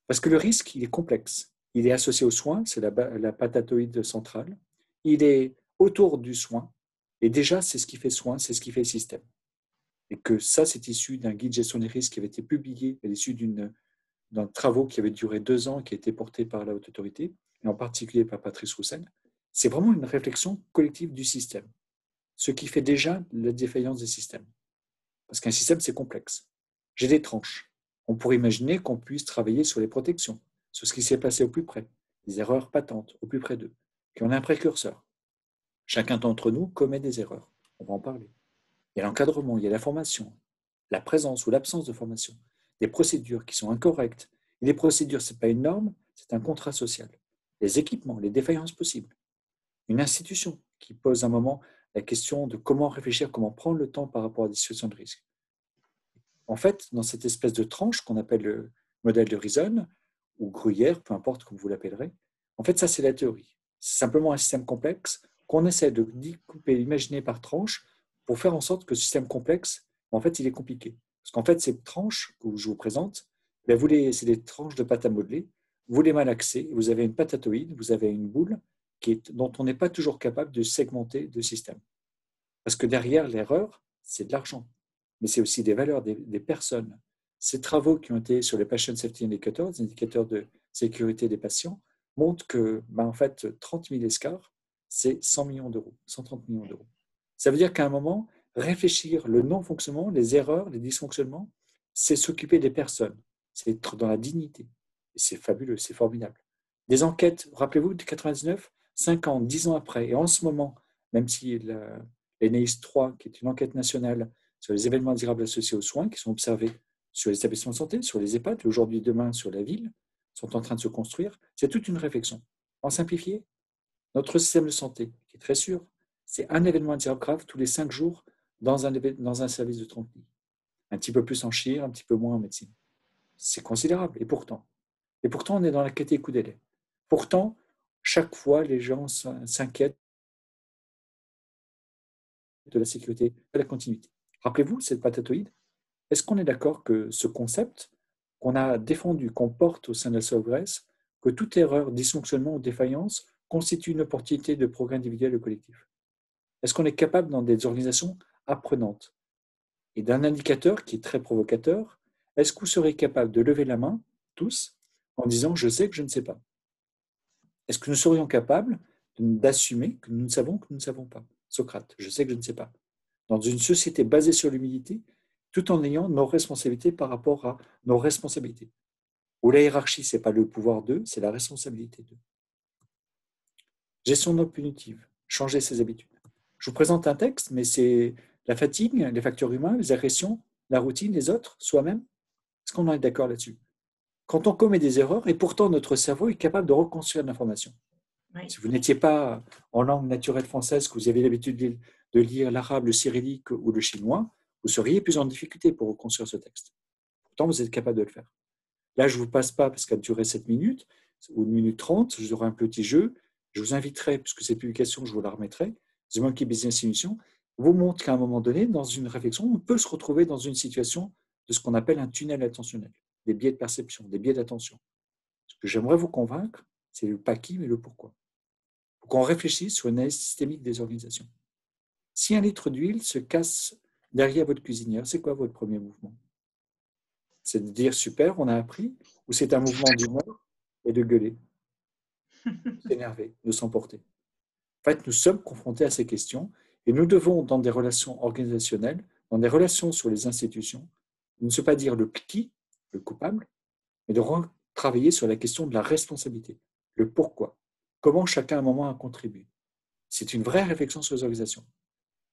Parce que le risque, il est complexe. Il est associé au soin, c'est la patatoïde centrale. Il est autour du soin. Et déjà, c'est ce qui fait soin, c'est ce qui fait système. Et que ça, c'est issu d'un guide gestion des risques qui avait été publié à l'issue d'un travaux qui avait duré 2 ans, qui a été porté par la Haute Autorité, et en particulier par Patrice Roussel. C'est vraiment une réflexion collective du système. Ce qui fait déjà la défaillance des systèmes. Parce qu'un système, c'est complexe. J'ai des tranches. On pourrait imaginer qu'on puisse travailler sur les protections, sur ce qui s'est passé au plus près, des erreurs patentes au plus près d'eux, qu'on a un précurseur. Chacun d'entre nous commet des erreurs. On va en parler. Il y a l'encadrement, il y a la formation, la présence ou l'absence de formation, des procédures qui sont incorrectes. Et les procédures, ce n'est pas une norme, c'est un contrat social. Les équipements, les défaillances possibles. Une institution qui pose à un moment la question de comment réfléchir, comment prendre le temps par rapport à des situations de risque. En fait, dans cette espèce de tranche qu'on appelle le modèle de Reason, ou Gruyère, peu importe comme vous l'appellerez, en fait, ça, c'est la théorie. C'est simplement un système complexe qu'on essaie de découper, imaginer par tranche pour faire en sorte que ce système complexe, en fait, il est compliqué. Parce qu'en fait, ces tranches que je vous présente, c'est des tranches de pâte à modeler. Vous les malaxez, vous avez une patatoïde, vous avez une boule dont on n'est pas toujours capable de segmenter le système. Parce que derrière l'erreur, c'est de l'argent, mais c'est aussi des valeurs, des personnes. Ces travaux qui ont été sur les Patient Safety Indicators, les indicateurs de sécurité des patients, montrent que, en fait, 30 000 escars, c'est 100 millions d'euros, 130 millions d'euros. Ça veut dire qu'à un moment, réfléchir le non-fonctionnement, les erreurs, les dysfonctionnements, c'est s'occuper des personnes, c'est être dans la dignité. Et c'est fabuleux, c'est formidable. Des enquêtes, rappelez-vous, de 99, 5 ans, 10 ans après, et en ce moment, même si l'ENEIS 3, qui est une enquête nationale sur les événements indésirables associés aux soins, qui sont observés sur les établissements de santé, sur les EHPAD, et aujourd'hui, demain, sur la ville, sont en train de se construire, c'est toute une réflexion. En simplifié, notre système de santé, qui est très sûr, c'est un événement indésirable grave tous les 5 jours dans un service de 30 lits. Un petit peu plus en chir, un petit peu moins en médecine. C'est considérable. Et pourtant, on est dans la catégorie coup délai. Pourtant, chaque fois, les gens s'inquiètent de la sécurité, de la continuité. Rappelez-vous, cette patatoïde, est-ce qu'on est d'accord que ce concept qu'on a défendu, qu'on porte au sein de la SOGRES, que toute erreur, dysfonctionnement ou défaillance constitue une opportunité de progrès individuel ou collectif? Est-ce qu'on est capable, dans des organisations apprenantes, et d'un indicateur qui est très provocateur, est-ce que vous serez capable de lever la main, tous, en disant « je sais que je ne sais pas ». Est-ce que nous serions capables d'assumer que nous ne savons pas? Socrate, je sais que je ne sais pas. Dans une société basée sur l'humilité, tout en ayant nos responsabilités par rapport à nos responsabilités. Où la hiérarchie, ce n'est pas le pouvoir d'eux, c'est la responsabilité d'eux. Gestion non punitive, changer ses habitudes. Je vous présente un texte, mais c'est la fatigue, les facteurs humains, les agressions, la routine, les autres, soi-même. Est-ce qu'on en est d'accord là-dessus? Quand on commet des erreurs, et pourtant notre cerveau est capable de reconstruire l'information. Oui. Si vous n'étiez pas en langue naturelle française, que vous avez l'habitude de lire l'arabe, le cyrillique ou le chinois, vous seriez plus en difficulté pour reconstruire ce texte. Pourtant, vous êtes capable de le faire. Là, je ne vous passe pas, parce qu'elle durait 7 minutes, ou 1 minute 30, je vous aurai un petit jeu. Je vous inviterai, puisque cette publication, je vous la remettrai, The Monkey Business Solution, vous montre qu'à un moment donné, dans une réflexion, on peut se retrouver dans une situation de ce qu'on appelle un tunnel attentionnel, des biais de perception, des biais d'attention. Ce que j'aimerais vous convaincre, c'est le pas qui, mais le pourquoi. Il faut qu'on réfléchisse sur une analyse systémique des organisations. Si un litre d'huile se casse derrière votre cuisinière, c'est quoi votre premier mouvement? C'est de dire super, on a appris, ou c'est un mouvement d'humeur et de gueuler, de s'énerver, de s'emporter? En fait, nous sommes confrontés à ces questions et nous devons, dans des relations organisationnelles, dans des relations sur les institutions, ne se pas dire le qui, le coupable, mais de travailler sur la question de la responsabilité, le pourquoi, comment chacun à un moment a contribué. C'est une vraie réflexion sur les organisations.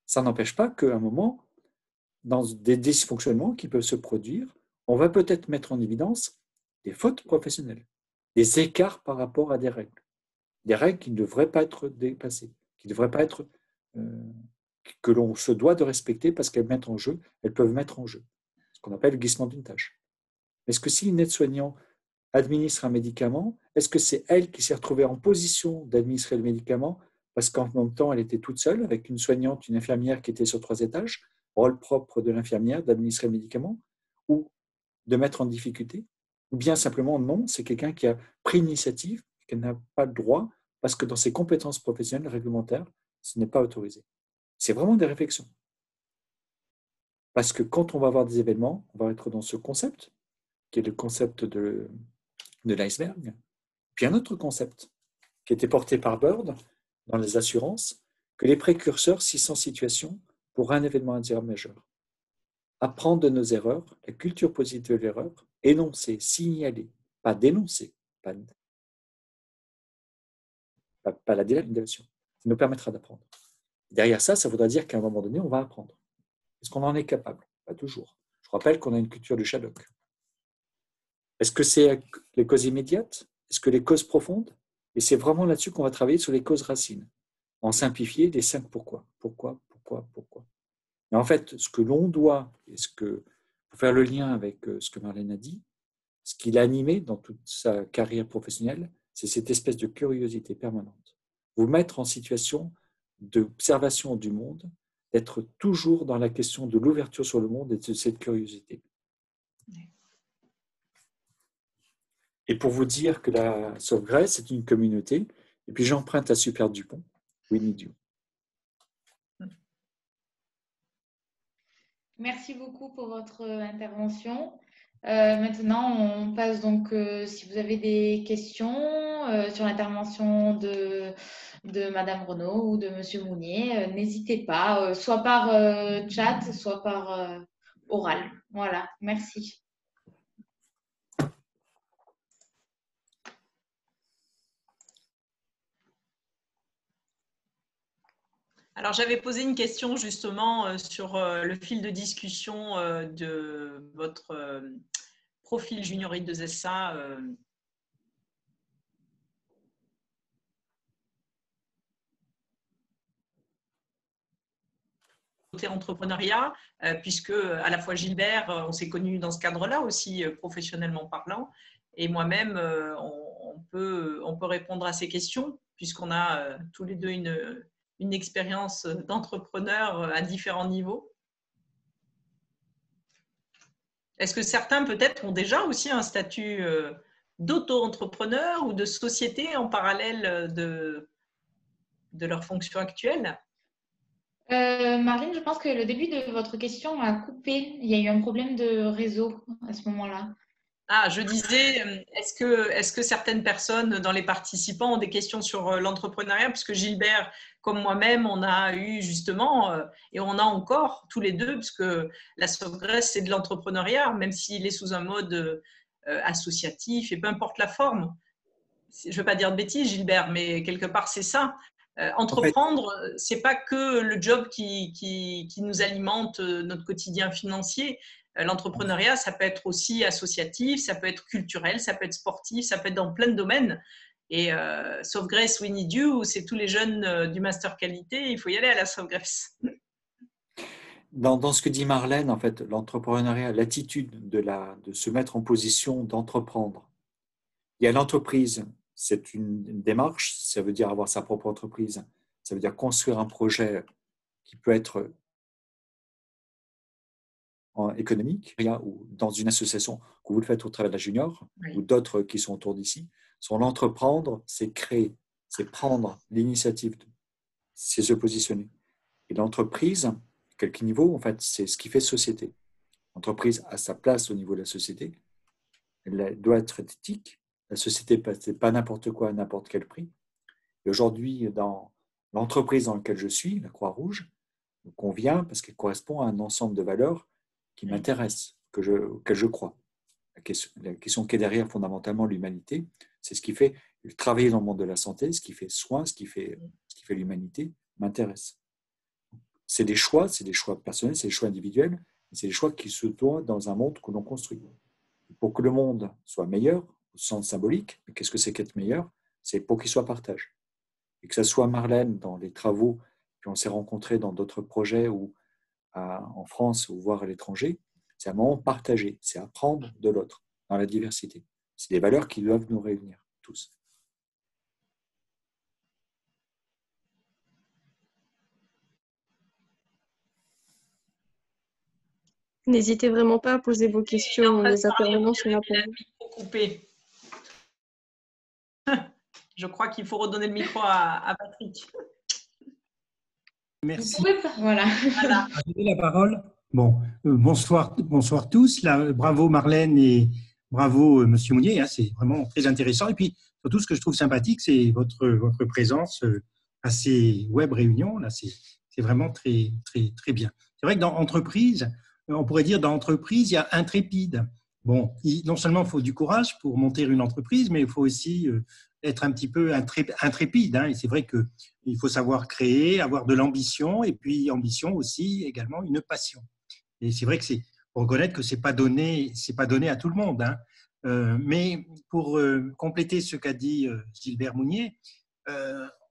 Ça n'empêche pas qu'à un moment, dans des dysfonctionnements qui peuvent se produire, on va peut-être mettre en évidence des fautes professionnelles, des écarts par rapport à des règles qui ne devraient pas être dépassées, qui ne devraient pas être que l'on se doit de respecter parce qu'elles peuvent mettre en jeu ce qu'on appelle le glissement d'une tâche. Est-ce que si une aide-soignant administre un médicament, est-ce que c'est elle qui s'est retrouvée en position d'administrer le médicament parce qu'en même temps, elle était toute seule avec une soignante, une infirmière qui était sur 3 étages, rôle propre de l'infirmière d'administrer le médicament ou de mettre en difficulté? Ou bien simplement, non, c'est quelqu'un qui a pris l'initiative, qui n'a pas le droit parce que dans ses compétences professionnelles réglementaires, ce n'est pas autorisé. C'est vraiment des réflexions. Parce que quand on va avoir des événements, on va être dans ce concept, qui est le concept de l'iceberg. Puis un autre concept, qui était porté par Bird dans les assurances, que les précurseurs 600 situations pour un événement majeur. Apprendre de nos erreurs, la culture positive de l'erreur, énoncer, signaler, pas dénoncer, pas la dénonciation. Ça nous permettra d'apprendre. Derrière ça, ça voudra dire qu'à un moment donné, on va apprendre. Est-ce qu'on en est capable? Pas toujours. Je rappelle qu'on a une culture de Sherlock. Est-ce que c'est les causes immédiates? Est-ce que les causes profondes? Et c'est vraiment là-dessus qu'on va travailler sur les causes racines. En simplifier les 5 pourquoi. Pourquoi? Mais en fait, ce que l'on doit, pour faire le lien avec ce que Marlène a dit, ce qui l'a animé dans toute sa carrière professionnelle, c'est cette espèce de curiosité permanente. Vous mettre en situation d'observation du monde, d'être toujours dans la question de l'ouverture sur le monde et de cette curiosité. Et pour vous dire que la sauvegarde, c'est une communauté, et puis j'emprunte à Super Dupont, We Need You. Merci beaucoup pour votre intervention. Maintenant, on passe donc, si vous avez des questions sur l'intervention de Madame Renaud ou de Monsieur Mounier, n'hésitez pas, soit par chat, soit par oral. Voilà, merci. Alors, j'avais posé une question justement sur le fil de discussion de votre profil Junior I2SA. Côté entrepreneuriat, puisque à la fois Gilbert, on s'est connus dans ce cadre-là aussi, professionnellement parlant, et moi-même, on peut répondre à ces questions, puisqu'on a tous les deux une expérience d'entrepreneur à différents niveaux. Est-ce que certains peut-être ont déjà aussi un statut d'auto-entrepreneur ou de société en parallèle de leur fonction actuelle? Marine, je pense que le début de votre question a coupé. Il y a eu un problème de réseau à ce moment-là. Ah, je disais, est-ce que certaines personnes dans les participants ont des questions sur l'entrepreneuriat? Puisque Gilbert, comme moi-même, on a eu justement, et on a encore tous les deux, puisque la sauvegarde, c'est de l'entrepreneuriat, même s'il est sous un mode associatif, et peu importe la forme. Je ne veux pas dire de bêtises, Gilbert, mais quelque part, c'est ça. Entreprendre, c'est pas que le job qui nous alimente notre quotidien financier. L'entrepreneuriat, ça peut être aussi associatif, ça peut être culturel, ça peut être sportif, ça peut être dans plein de domaines. Et Sauf Grace, We Need You, c'est tous les jeunes du master qualité, il faut y aller à la Sauf Grace. Dans ce que dit Marlène, en fait, l'entrepreneuriat, l'attitude de se mettre en position d'entreprendre. Il y a l'entreprise, c'est une démarche, ça veut dire avoir sa propre entreprise, ça veut dire construire un projet qui peut être économique, ou dans une association que vous le faites au travers de la Junior, oui, ou d'autres qui sont autour d'ici. Son l'entreprendre, c'est créer, c'est prendre l'initiative, c'est se positionner. Et l'entreprise, à quelque niveau, en fait, c'est ce qui fait société. L'entreprise a sa place au niveau de la société, elle doit être éthique. La société, c'est pas n'importe quoi à n'importe quel prix. Et aujourd'hui, dans l'entreprise dans laquelle je suis, la Croix-Rouge, me convient parce qu'elle correspond à un ensemble de valeurs qui m'intéressent, auxquelles je crois. La question qui est derrière fondamentalement l'humanité, c'est ce qui fait travailler dans le monde de la santé, ce qui fait soin, ce qui fait l'humanité, m'intéresse. C'est des choix personnels, c'est des choix individuels, mais c'est des choix qui se doivent dans un monde que l'on construit. Pour que le monde soit meilleur, au sens symbolique, mais qu'est-ce que c'est qu'être meilleur? C'est pour qu'il soit partage. Et que ce soit Marlène dans les travaux, puis on s'est rencontrés dans d'autres projets ou en France ou voire à l'étranger, c'est un moment partagé, c'est apprendre de l'autre dans la diversité. C'est des valeurs qui doivent nous réunir tous. N'hésitez vraiment pas à poser vos questions, les intervenants sont là pour vous. Je crois qu'il faut redonner le micro à Patrick. Merci. Voilà. La parole. Bon, bonsoir tous. Là, bravo Marlène et bravo Monsieur Mounier. Hein, c'est vraiment très intéressant. Et puis surtout, ce que je trouve sympathique, c'est votre présence à ces web réunions. Là, c'est vraiment très bien. C'est vrai que dans entreprise, on pourrait dire dans entreprise, il y a intrépide. Bon, non seulement il faut du courage pour monter une entreprise, mais il faut aussi être un petit peu intrépide. Hein, et c'est vrai qu'il faut savoir créer, avoir de l'ambition, et puis ambition aussi, également une passion. Et c'est vrai que faut reconnaître que c'est pas donné à tout le monde. Hein. Mais pour compléter ce qu'a dit Gilbert Mounier,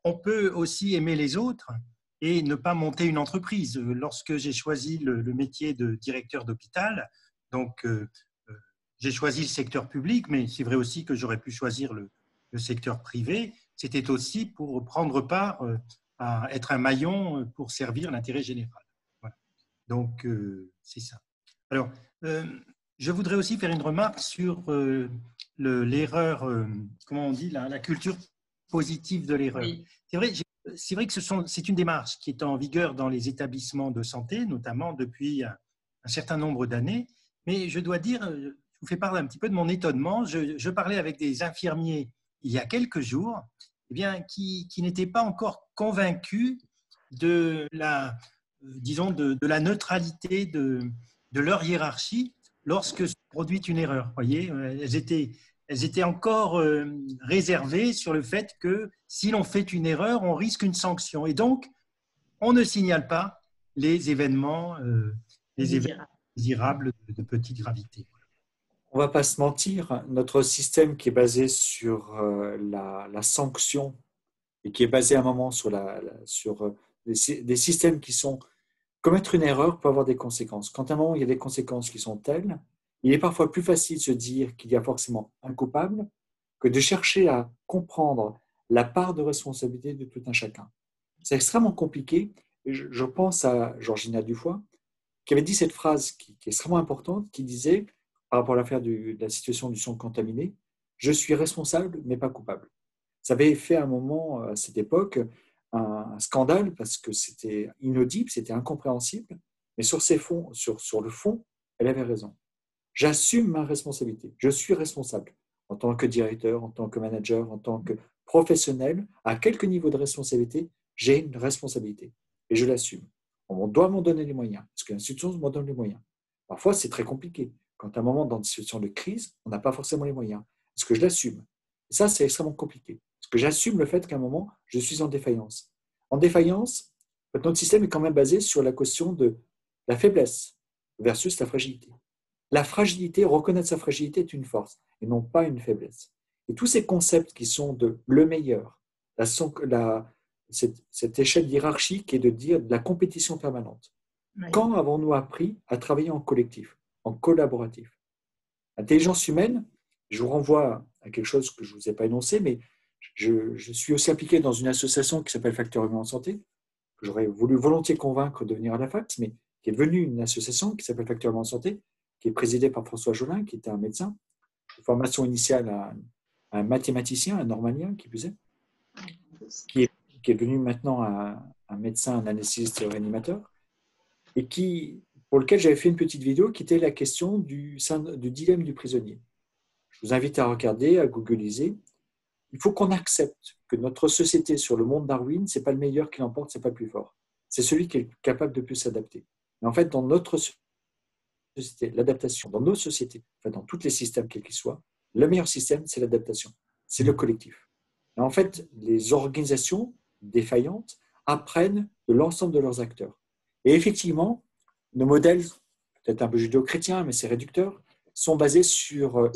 on peut aussi aimer les autres et ne pas monter une entreprise. Lorsque j'ai choisi le métier de directeur d'hôpital, donc j'ai choisi le secteur public, mais c'est vrai aussi que j'aurais pu choisir le secteur privé. C'était aussi pour prendre part à être un maillon pour servir l'intérêt général. Voilà. Donc, c'est ça. Alors, je voudrais aussi faire une remarque sur l'erreur, comment on dit, la culture positive de l'erreur. Oui. C'est vrai que c'est une démarche qui est en vigueur dans les établissements de santé, notamment depuis un certain nombre d'années. Mais je dois dire, je vous fais parler un petit peu de mon étonnement. Je parlais avec des infirmiers il y a quelques jours, eh bien, qui n'étaient pas encore convaincus de la, disons, de la neutralité de leur hiérarchie lorsque se produit une erreur. Vous voyez, elles étaient encore réservées sur le fait que si l'on fait une erreur, on risque une sanction. Et donc, on ne signale pas les événements désirables de petite gravité. On ne va pas se mentir, notre système qui est basé sur la sanction et qui est basé à un moment sur des systèmes qui sont… Commettre une erreur peut avoir des conséquences. Quand à un moment il y a des conséquences qui sont telles, il est parfois plus facile de se dire qu'il y a forcément un coupable que de chercher à comprendre la part de responsabilité de tout un chacun. C'est extrêmement compliqué. Je pense à Georgina Dufoy, qui avait dit cette phrase qui est extrêmement importante, qui disait, par rapport à l'affaire de la situation du sang contaminé, « Je suis responsable, mais pas coupable ». Ça avait fait à un moment, à cette époque, un scandale parce que c'était inaudible, c'était incompréhensible, mais sur le fond, elle avait raison. J'assume ma responsabilité, je suis responsable en tant que directeur, en tant que manager, en tant que professionnel, à quelque niveau de responsabilité, j'ai une responsabilité et je l'assume. On doit m'en donner les moyens, parce que l'institution m'en donne les moyens. Parfois, c'est très compliqué. Quand à un moment, dans une situation de crise, on n'a pas forcément les moyens. Est-ce que je l'assume? Et ça, c'est extrêmement compliqué. Parce que j'assume le fait qu'à un moment, je suis en défaillance. En défaillance, notre système est quand même basé sur la question de la faiblesse versus la fragilité. La fragilité, reconnaître sa fragilité est une force et non pas une faiblesse. Et tous ces concepts qui sont de le meilleur, cette échelle hiérarchique est de dire de la compétition permanente. Oui. Quand avons-nous appris à travailler en collectif, en collaboratif? L'intelligence humaine, je vous renvoie à quelque chose que je ne vous ai pas énoncé, mais je suis aussi impliqué dans une association qui s'appelle Facteurs Humains en Santé, que j'aurais voulu volontiers convaincre de venir à la FACS, mais qui est devenue une association qui s'appelle Facteurs Humains en Santé, qui est présidée par François Jolin, qui était un médecin, de formation initiale à un mathématicien, un normalien qui plus est, qui est devenu maintenant un médecin, un anesthésiste réanimateur, et pour lequel j'avais fait une petite vidéo qui était la question du dilemme du prisonnier. Je vous invite à regarder, à googliser. Il faut qu'on accepte que notre société sur le monde Darwin, ce n'est pas le meilleur qui l'emporte, ce n'est pas le plus fort. C'est celui qui est capable de plus s'adapter. Mais en fait, dans notre société, l'adaptation, dans nos sociétés, enfin dans tous les systèmes quels qu'ils soient, le meilleur système, c'est l'adaptation, c'est le collectif. Et en fait, les organisations défaillantes apprennent de l'ensemble de leurs acteurs. Et effectivement, nos modèles, peut-être un peu judéo-chrétiens, mais c'est réducteur, sont basés sur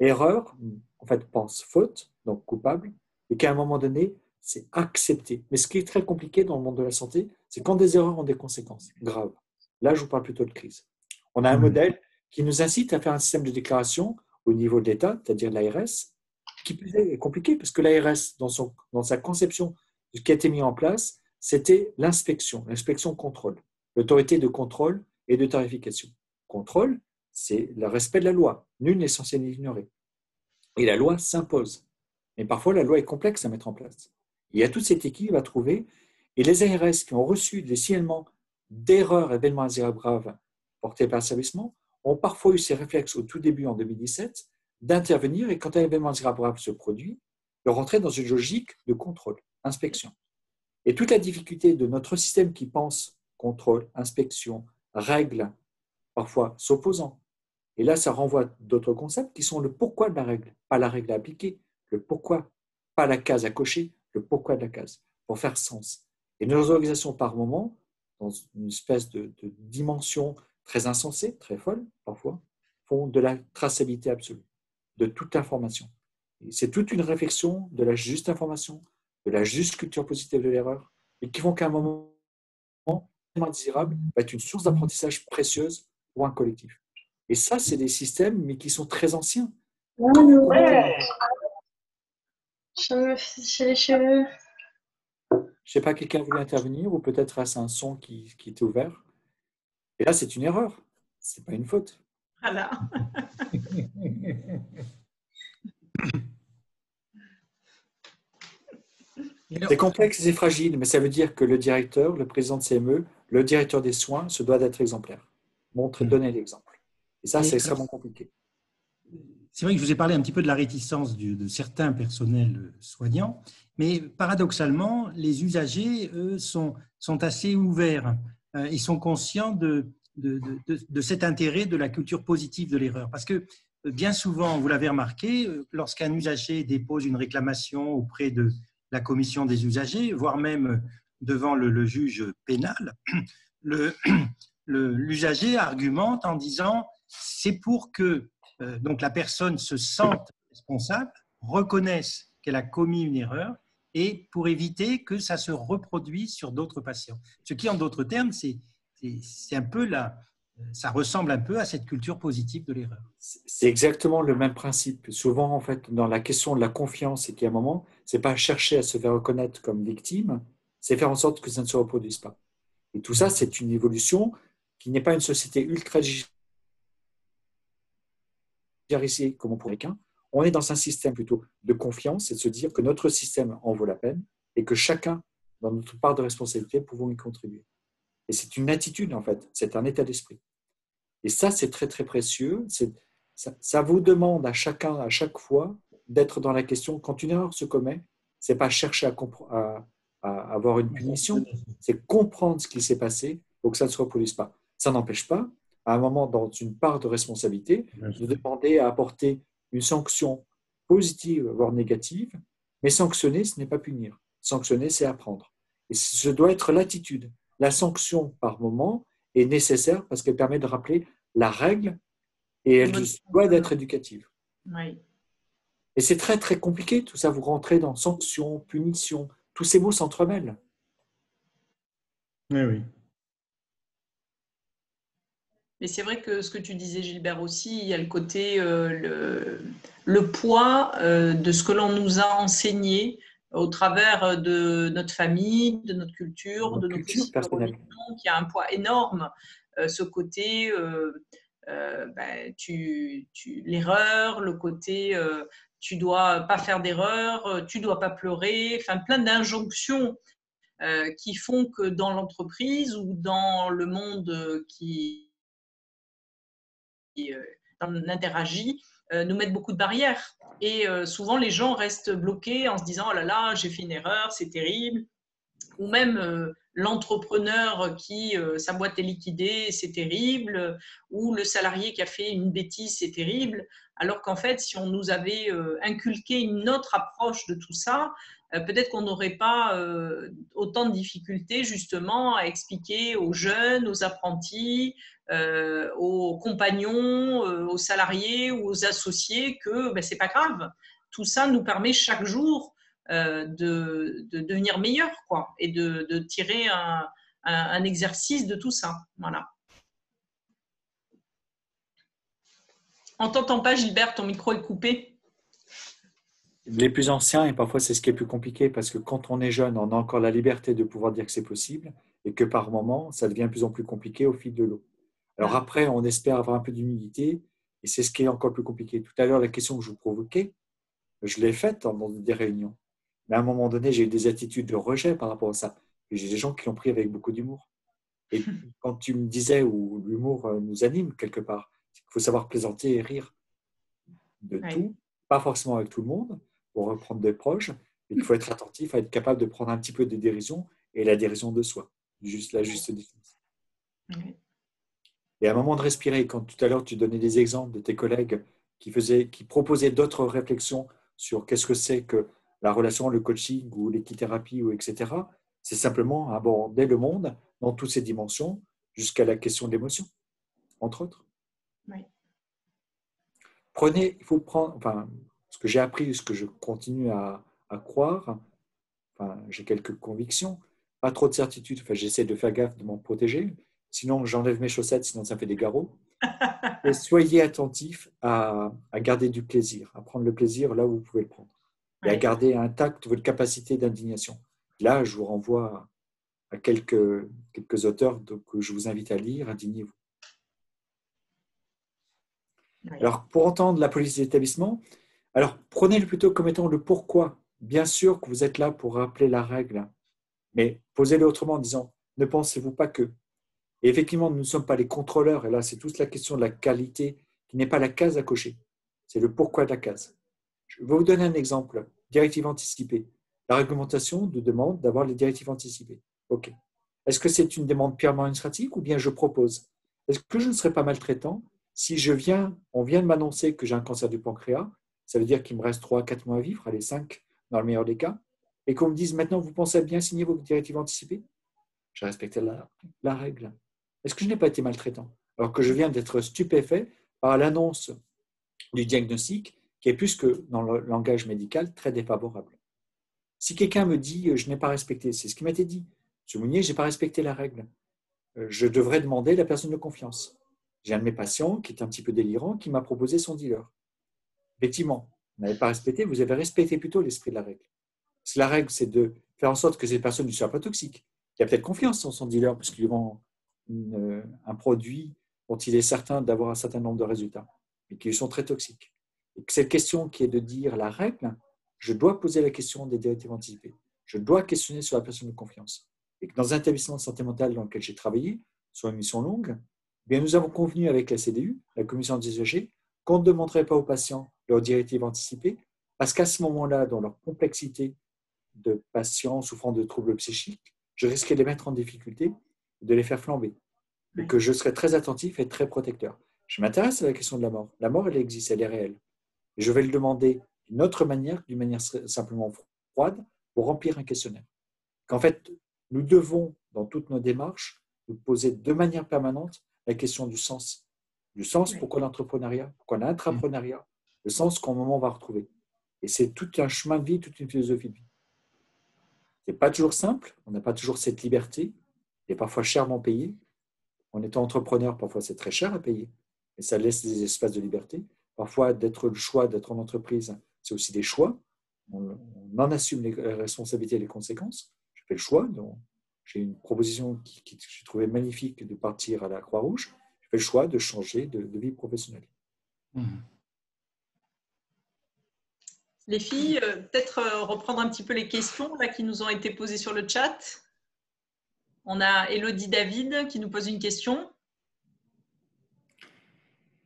erreur, en fait, pense faute, donc coupable, et qu'à un moment donné, c'est accepté. Mais ce qui est très compliqué dans le monde de la santé, c'est quand des erreurs ont des conséquences graves. Là, je vous parle plutôt de crise. On a un modèle qui nous incite à faire un système de déclaration au niveau de l'État, c'est-à-dire l'ARS, qui est compliqué, parce que l'ARS, dans sa conception de ce qui a été mis en place, c'était l'inspection-contrôle, l'autorité de contrôle et de tarification. Contrôle, c'est le respect de la loi. Nul n'est censé l'ignorer. Et la loi s'impose. Mais parfois, la loi est complexe à mettre en place. Il y a toute cette équipe à trouver. Et les ARS qui ont reçu des signalements d'erreurs et d'événements graves portés par l'établissement ont parfois eu ces réflexes au tout début, en 2017, d'intervenir et quand un événement grave se produit, de rentrer dans une logique de contrôle, inspection. Et toute la difficulté de notre système qui pense contrôle, inspection, règles, parfois s'opposant. Et là, ça renvoie à d'autres concepts qui sont le pourquoi de la règle, pas la règle à appliquer, le pourquoi, pas la case à cocher, le pourquoi de la case, pour faire sens. Et nos organisations, par moment, dans une espèce de dimension très insensée, très folle, parfois, font de la traçabilité absolue, de toute information. Et c'est toute une réflexion de la juste information, de la juste culture positive de l'erreur, et qui font qu'à un moment, indésirable va être une source d'apprentissage précieuse pour un collectif. Et ça, c'est des systèmes, mais qui sont très anciens. J'ai les cheveux. Je ne sais pas, quelqu'un voulait intervenir ou peut-être est-ce un son qui était ouvert. Et là, c'est une erreur. Ce n'est pas une faute. Voilà. C'est complexe et c'est fragile, mais ça veut dire que le directeur, le président de CME, le directeur des soins se doit d'être exemplaire. Donner l'exemple. Et ça, c'est extrêmement compliqué. C'est vrai que je vous ai parlé un petit peu de la réticence de certains personnels soignants, mais paradoxalement, les usagers, eux, sont assez ouverts. Ils sont conscients de cet intérêt de la culture positive de l'erreur. Parce que bien souvent, vous l'avez remarqué, lorsqu'un usager dépose une réclamation auprès de la commission des usagers, voire même devant le juge pénal, l'usager argumente en disant « c'est pour que donc la personne se sente responsable, reconnaisse qu'elle a commis une erreur et pour éviter que ça se reproduise sur d'autres patients ». Ce qui, en d'autres termes, c'est un peu ça ressemble un peu à cette culture positive de l'erreur. C'est exactement le même principe. Souvent, en fait, dans la question de la confiance, et qu'à un moment, c'est pas chercher à se faire reconnaître comme victime, c'est faire en sorte que ça ne se reproduise pas. Et tout ça, c'est une évolution qui n'est pas une société ultra digérisée comme on pourrait qu'un. On est dans un système plutôt de confiance et de se dire que notre système en vaut la peine et que chacun, dans notre part de responsabilité, pouvons y contribuer. Et c'est une attitude, en fait, c'est un état d'esprit. Et ça, c'est très, très précieux. Ça vous demande à chacun, à chaque fois, d'être dans la question, quand une erreur se commet, ce n'est pas chercher à avoir une punition, c'est comprendre ce qui s'est passé pour que ça ne se reproduise pas. Ça n'empêche pas, à un moment, dans une part de responsabilité, de demander à apporter une sanction positives, voire négatives, mais sanctionner, ce n'est pas punir. Sanctionner, c'est apprendre. Et ce doit être l'attitude. La sanction, par moment, est nécessaire parce qu'elle permet de rappeler la règle et elle doit être éducative. Oui. Et c'est très, très compliqué, tout ça. Vous rentrez dans sanction, punition, tous ces mots s'entremêlent. Oui, oui. Mais c'est vrai que ce que tu disais, Gilbert, aussi, il y a le côté, le poids de ce que l'on nous a enseigné au travers de notre famille, de notre culture, de nos Culture personnelle. qui a un poids énorme. Ce côté, l'erreur, le côté, tu dois pas faire d'erreur, tu dois pas pleurer, enfin plein d'injonctions qui font que dans l'entreprise ou dans le monde qui interagit, nous mettent beaucoup de barrières. Et souvent, les gens restent bloqués en se disant « Oh là là, j'ai fait une erreur, c'est terrible ». Ou même l'entrepreneur qui, sa boîte est liquidée, c'est terrible. Ou le salarié qui a fait une bêtise, c'est terrible. Alors qu'en fait, si on nous avait inculqué une autre approche de tout ça, peut-être qu'on n'aurait pas autant de difficultés justement à expliquer aux jeunes, aux apprentis, aux compagnons, aux salariés ou aux associés que c'est pas grave. Tout ça nous permet chaque jour de devenir meilleur, quoi, et de tirer un exercice de tout ça. Voilà. On t'entend pas, Gilbert, ton micro est coupé. Les plus anciens, et parfois c'est ce qui est plus compliqué, parce que quand on est jeune, on a encore la liberté de pouvoir dire que c'est possible, et que par moment, ça devient de plus en plus compliqué au fil de l'eau. Alors après, on espère avoir un peu d'humilité, et c'est ce qui est encore plus compliqué. Tout à l'heure, la question que je vous provoquais, je l'ai faite dans des réunions. Mais à un moment donné, j'ai eu des attitudes de rejet par rapport à ça. Et j'ai des gens qui l'ont pris avec beaucoup d'humour. Et quand tu me disais où l'humour nous anime quelque part, c'est qu'il faut savoir plaisanter et rire de tout, pas forcément avec tout le monde, pour reprendre des proches, mais qu'il faut être attentif à être capable de prendre un petit peu de dérision et la dérision de soi, juste la juste distance. Et à un moment de respirer, quand tout à l'heure tu donnais des exemples de tes collègues qui proposaient d'autres réflexions sur qu'est-ce que c'est que la relation, le coaching ou l'équithérapie, ou etc., c'est simplement aborder le monde dans toutes ses dimensions jusqu'à la question de l'émotion, entre autres. Oui. Il faut prendre, enfin, ce que j'ai appris, ce que je continue à croire, enfin, j'ai quelques convictions, pas trop de certitudes, enfin, j'essaie de faire gaffe de m'en protéger, sinon j'enlève mes chaussettes, sinon ça fait des garrots. Et soyez attentifs à garder du plaisir, à prendre le plaisir là où vous pouvez le prendre, et à garder intacte votre capacité d'indignation. Là, je vous renvoie à quelques auteurs que je vous invite à lire, indignez-vous. Alors, pour entendre la police d'établissement, alors prenez-le plutôt comme étant le pourquoi. Bien sûr que vous êtes là pour rappeler la règle, mais posez-le autrement en disant, ne pensez-vous pas que. Et effectivement, nous ne sommes pas les contrôleurs, et là, c'est toute la question de la qualité qui n'est pas la case à cocher, c'est le pourquoi de la case. Je vais vous donner un exemple, directive anticipée. La réglementation nous demande d'avoir les directives anticipées. OK. Est-ce que c'est une demande purement administrative ou bien je propose? Est-ce que je ne serais pas maltraitant si on vient de m'annoncer que j'ai un cancer du pancréas, ça veut dire qu'il me reste 3 à 4 mois à vivre, allez 5 dans le meilleur des cas, et qu'on me dise maintenant vous pensez à bien signer vos directives anticipées? J'ai respecté la règle. Est-ce que je n'ai pas été maltraitant? Alors que je viens d'être stupéfait par l'annonce du diagnostic qui est plus que dans le langage médical très défavorable. Si quelqu'un me dit je n'ai pas respecté, c'est ce qui m'a été dit. Monsieur Mounier, je n'ai pas respecté la règle. Je devrais demander la personne de confiance. J'ai un de mes patients qui est un petit peu délirant qui m'a proposé son dealer. Effectivement, vous n'avez pas respecté, vous avez respecté plutôt l'esprit de la règle. Si la règle, c'est de faire en sorte que cette personne ne soit pas toxique, il a peut-être confiance en son dealer parce qu'il vend un produit dont il est certain d'avoir un certain nombre de résultats, mais qui sont très toxiques. Et que cette question qui est de dire la règle, je dois poser la question des directives anticipées. Je dois questionner sur la personne de confiance. Et que dans un établissement de santé mentale dans lequel j'ai travaillé, sur une mission longue, eh bien nous avons convenu avec la CDU, la commission des usagers, qu'on ne demanderait pas aux patients leurs directives anticipées, parce qu'à ce moment-là, dans leur complexité de patients souffrant de troubles psychiques, je risquais de les mettre en difficulté, de les faire flamber. Et que je serais très attentif et très protecteur. Je m'intéresse à la question de la mort. La mort, elle existe, elle est réelle. Et je vais le demander d'une autre manière, d'une manière simplement froide, pour remplir un questionnaire. Qu'en fait, nous devons, dans toutes nos démarches, nous poser de manière permanente la question du sens. Du sens, pourquoi l'entrepreneuriat, pourquoi l'intrapreneuriat, le sens qu'au moment on va retrouver. Et c'est tout un chemin de vie, toute une philosophie de vie. Ce n'est pas toujours simple, on n'a pas toujours cette liberté, il est parfois chèrement payé. En étant entrepreneur, parfois c'est très cher à payer, mais ça laisse des espaces de liberté. Parfois, le choix d'être en entreprise, c'est aussi des choix. On en assume les responsabilités et les conséquences. Je fais le choix. J'ai une proposition que j'ai trouvée magnifique de partir à la Croix-Rouge. Je fais le choix de changer de vie professionnelle. Les filles, peut-être reprendre un petit peu les questions là, qui nous ont été posées sur le chat. On a Élodie David qui nous pose une question.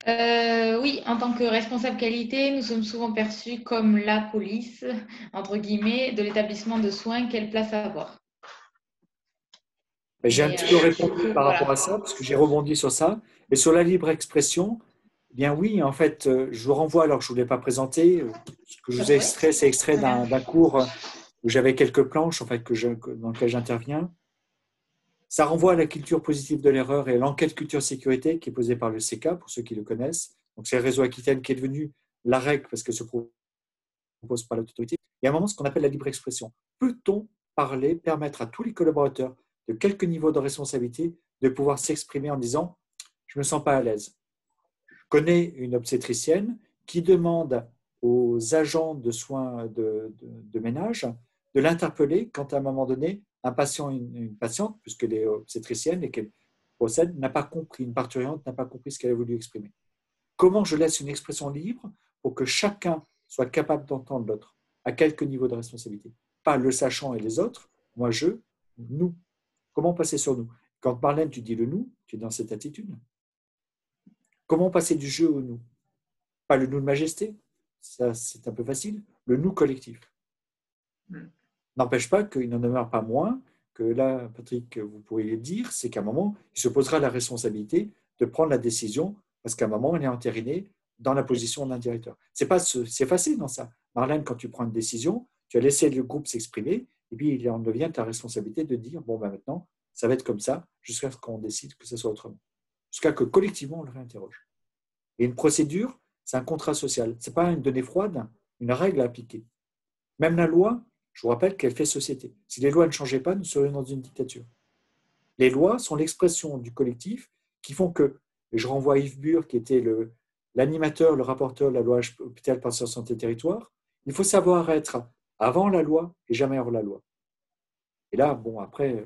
Oui, en tant que responsable qualité, nous sommes souvent perçus comme la police, entre guillemets, de l'établissement de soins. Quelle place avoir? J'ai un petit peu répondu par rapport à ça, parce que j'ai rebondi sur ça. Et sur la libre expression, eh bien oui, en fait, je vous renvoie, alors que je ne vous l'ai pas présenté, ce que je vous ai extrait, c'est extrait d'un cours où j'avais quelques planches en fait, dans lesquelles j'interviens. Ça renvoie à la culture positive de l'erreur et l'enquête culture sécurité qui est posée par le CK, pour ceux qui le connaissent. Donc c'est le réseau Aquitaine qui est devenu la règle parce que se propose par l'autorité. Il y a un moment ce qu'on appelle la libre expression. Peut-on parler, permettre à tous les collaborateurs de quelque niveau de responsabilité de pouvoir s'exprimer en disant « je ne me sens pas à l'aise ». Je connais une obstétricienne qui demande aux agents de soins de ménage de l'interpeller quand à un moment donné, un patient, une patiente, puisqu'elle est obstétricienne et qu'elle possède, n'a pas compris, une parturiente n'a pas compris ce qu'elle a voulu exprimer. Comment je laisse une expression libre pour que chacun soit capable d'entendre l'autre, à quelque niveau de responsabilité? Pas le sachant et les autres, moi je, nous. Comment passer sur nous? Quand Marlène, tu dis le nous, tu es dans cette attitude. Comment passer du je au nous? Pas le nous de majesté, ça c'est un peu facile, le nous collectif. N'empêche pas qu'il n'en demeure pas moins que là, Patrick, vous pourriez le dire, c'est qu'à un moment, il se posera la responsabilité de prendre la décision parce qu'à un moment, on est entériné dans la position d'un directeur. C'est facile dans ça. Marlène, quand tu prends une décision, tu as laissé le groupe s'exprimer et puis il en devient ta responsabilité de dire bon, ben maintenant, ça va être comme ça jusqu'à ce qu'on décide que ce soit autrement. Jusqu'à que collectivement, on le réinterroge. Et une procédure, c'est un contrat social. Ce n'est pas une donnée froide, une règle à appliquer. Même la loi, je vous rappelle qu'elle fait société. Si les lois ne changeaient pas, nous serions dans une dictature. Les lois sont l'expression du collectif qui font que, et je renvoie à Yves Bure, qui était l'animateur, le rapporteur de la loi Hôpital, Pension, Santé, Territoire, il faut savoir être avant la loi et jamais hors la loi. Et là, bon, après,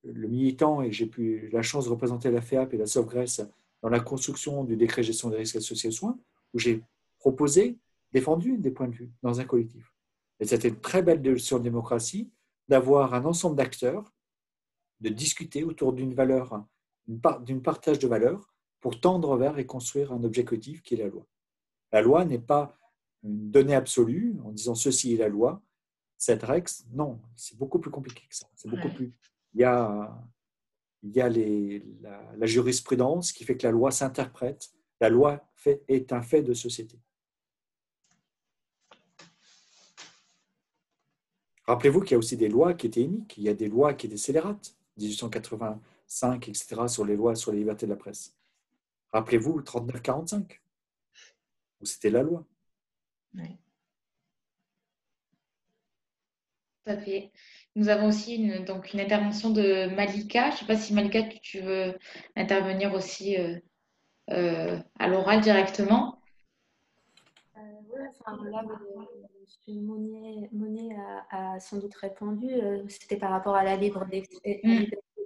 le militant, et j'ai eu la chance de représenter la FEAP et la Sauvegrèce dans la construction du décret gestion des risques associés aux soins, où j'ai proposé, défendu des points de vue dans un collectif. Et c'était une très belle leçon de démocratie d'avoir un ensemble d'acteurs, de discuter autour d'une valeur, d'une partage de valeurs pour tendre vers et construire un objectif qui est la loi. La loi n'est pas une donnée absolue en disant ceci est la loi, cette règle, non, c'est beaucoup plus compliqué que ça. C'est beaucoup plus. Il y a la jurisprudence qui fait que la loi s'interprète. La loi est un fait de société. Rappelez-vous qu'il y a aussi des lois qui étaient uniques. Il y a des lois qui étaient scélérates, 1885, etc., sur les lois sur les libertés de la presse. Rappelez-vous 39-45, où c'était la loi. Oui. Tout à fait. Nous avons aussi une intervention de Malika. Je ne sais pas si Malika, tu veux intervenir aussi à l'oral directement. Oui, enfin, là, M. Monnet a sans doute répondu. C'était par rapport à la liberté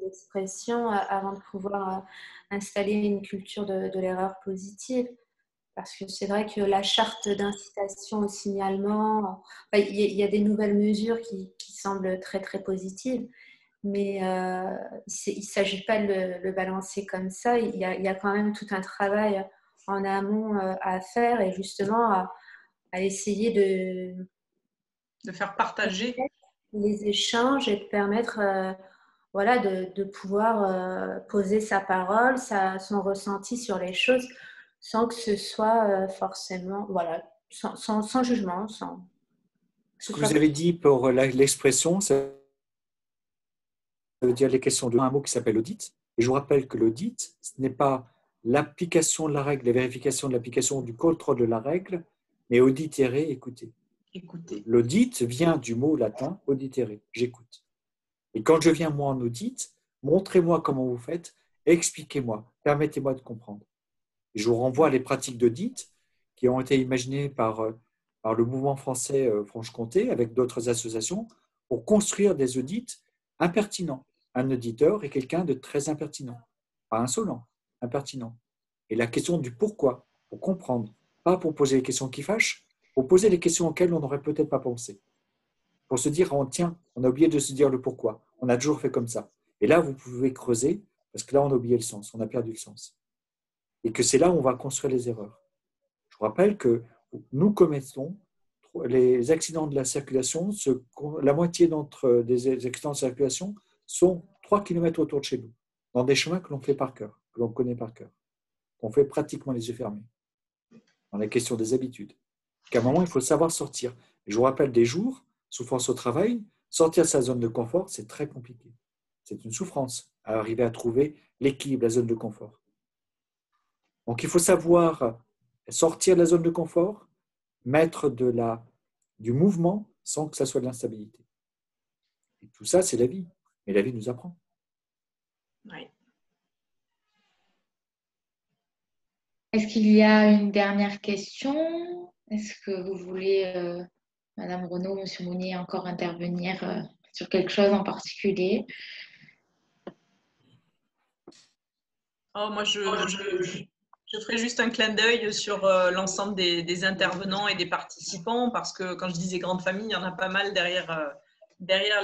d'expression avant de pouvoir installer une culture de l'erreur positive. Parce que c'est vrai que la charte d'incitation au signalement, il y a des nouvelles mesures qui semblent très, très positives, mais il ne s'agit pas de le balancer comme ça. Il y a quand même tout un travail en amont à faire et justement à essayer de faire partager les échanges et de permettre de pouvoir poser sa parole, son ressenti sur les choses sans que ce soit forcément sans jugement, sans… Ce que vous avez dit pour l'expression, ça veut dire les questions de un mot qui s'appelle audit. Et je vous rappelle que l'audit, ce n'est pas l'application de la règle, la vérification de l'application du contrôle de la règle, mais auditere, écouter. Écoutez. L'audit vient du mot latin auditere, j'écoute. Et quand je viens moi en audit, montrez-moi comment vous faites, expliquez-moi, permettez-moi de comprendre. Je vous renvoie à les pratiques d'audit qui ont été imaginées par le mouvement français Franche-Comté avec d'autres associations pour construire des audits impertinents. Un auditeur est quelqu'un de très impertinent, pas insolent, impertinent. Et la question du pourquoi, pour comprendre, pas pour poser les questions qui fâchent, pour poser les questions auxquelles on n'aurait peut-être pas pensé. Pour se dire, oh, tiens, on a oublié de se dire le pourquoi, on a toujours fait comme ça. Et là, vous pouvez creuser, parce que là, on a oublié le sens, on a perdu le sens. Et que c'est là où on va construire les erreurs. Je vous rappelle que nous commettons les accidents de la circulation, la moitié des accidents de circulation sont 3 km autour de chez nous, dans des chemins que l'on fait par cœur, que l'on connaît par cœur, qu'on fait pratiquement les yeux fermés, dans la question des habitudes. Qu'à un moment, il faut savoir sortir. Et je vous rappelle des jours, souffrance au travail, sortir de sa zone de confort, c'est très compliqué. C'est une souffrance à arriver à trouver l'équilibre, la zone de confort. Donc, il faut savoir sortir de la zone de confort, mettre du mouvement sans que ça soit de l'instabilité. Et tout ça, c'est la vie. Et la vie nous apprend. Oui. Est-ce qu'il y a une dernière question? Est-ce que vous voulez, Madame Renaud, Monsieur Mounier, encore intervenir sur quelque chose en particulier? Oh, moi, je ferai juste un clin d'œil sur l'ensemble des intervenants et des participants, parce que quand je disais grande famille, il y en a pas mal derrière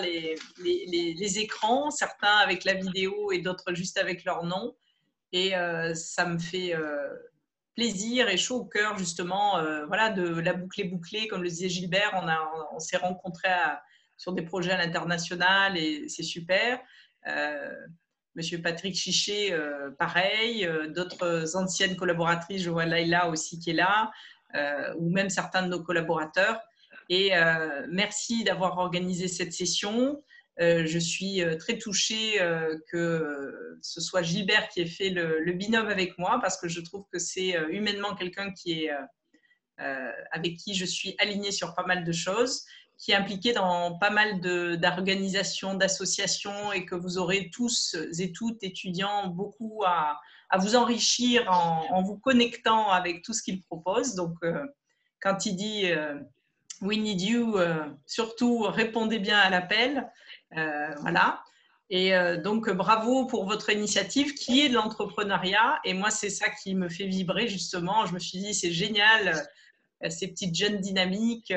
les écrans, certains avec la vidéo et d'autres juste avec leur nom. Et ça me fait plaisir et chaud au cœur, justement, voilà, de la boucler, comme le disait Gilbert. On s'est rencontrés sur des projets à l'international et c'est super. Monsieur Patrick Chichet, pareil, d'autres anciennes collaboratrices, je vois Laïla aussi qui est là, ou même certains de nos collaborateurs. Et merci d'avoir organisé cette session. Je suis très touchée que ce soit Gilbert qui ait fait le binôme avec moi, parce que je trouve que c'est humainement quelqu'un avec qui je suis alignée sur pas mal de choses, qui est impliqué dans pas mal d'organisations, d'associations, et que vous aurez tous et toutes, étudiants, beaucoup à vous enrichir en vous connectant avec tout ce qu'il propose. Donc, quand il dit « We need you », surtout répondez bien à l'appel. Voilà. Et donc, bravo pour votre initiative qui est de l'entrepreneuriat. Et moi, c'est ça qui me fait vibrer, justement. Je me suis dit, c'est génial, ces petites jeunes dynamiques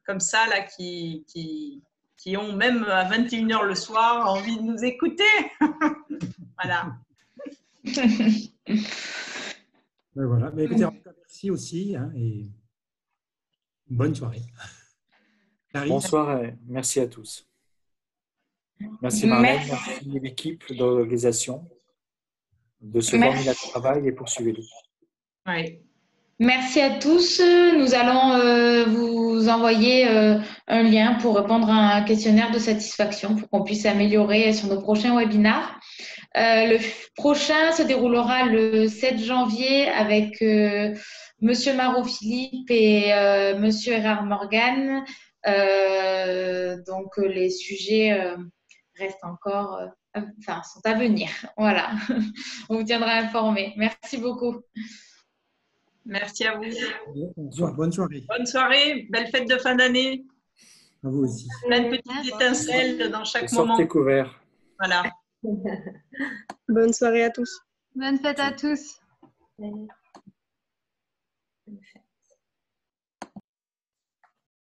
comme ça, là, qui ont même à 21h le soir envie de nous écouter. Voilà. Voilà. Mais écoutez, merci aussi et bonne soirée. Bonsoir et merci à tous. Merci Marlène, merci l'équipe de l'organisation de ce formidable travail et poursuivez-le. Oui. Merci à tous. Nous allons vous envoyer un lien pour répondre à un questionnaire de satisfaction pour qu'on puisse améliorer sur nos prochains webinars. Le prochain se déroulera le 7 janvier avec Monsieur Marot-Philippe et Monsieur Erard Morgan. Donc, les sujets restent encore, sont à venir. Voilà. On vous tiendra informé. Merci beaucoup. Merci à vous. Bonne soirée. Bonne soirée. Belle fête de fin d'année. À vous aussi. Plein de petites étincelles dans chaque moment. Sortez couverts. Voilà. Bonne soirée à tous. Bonne fête à tous. Bonne fête.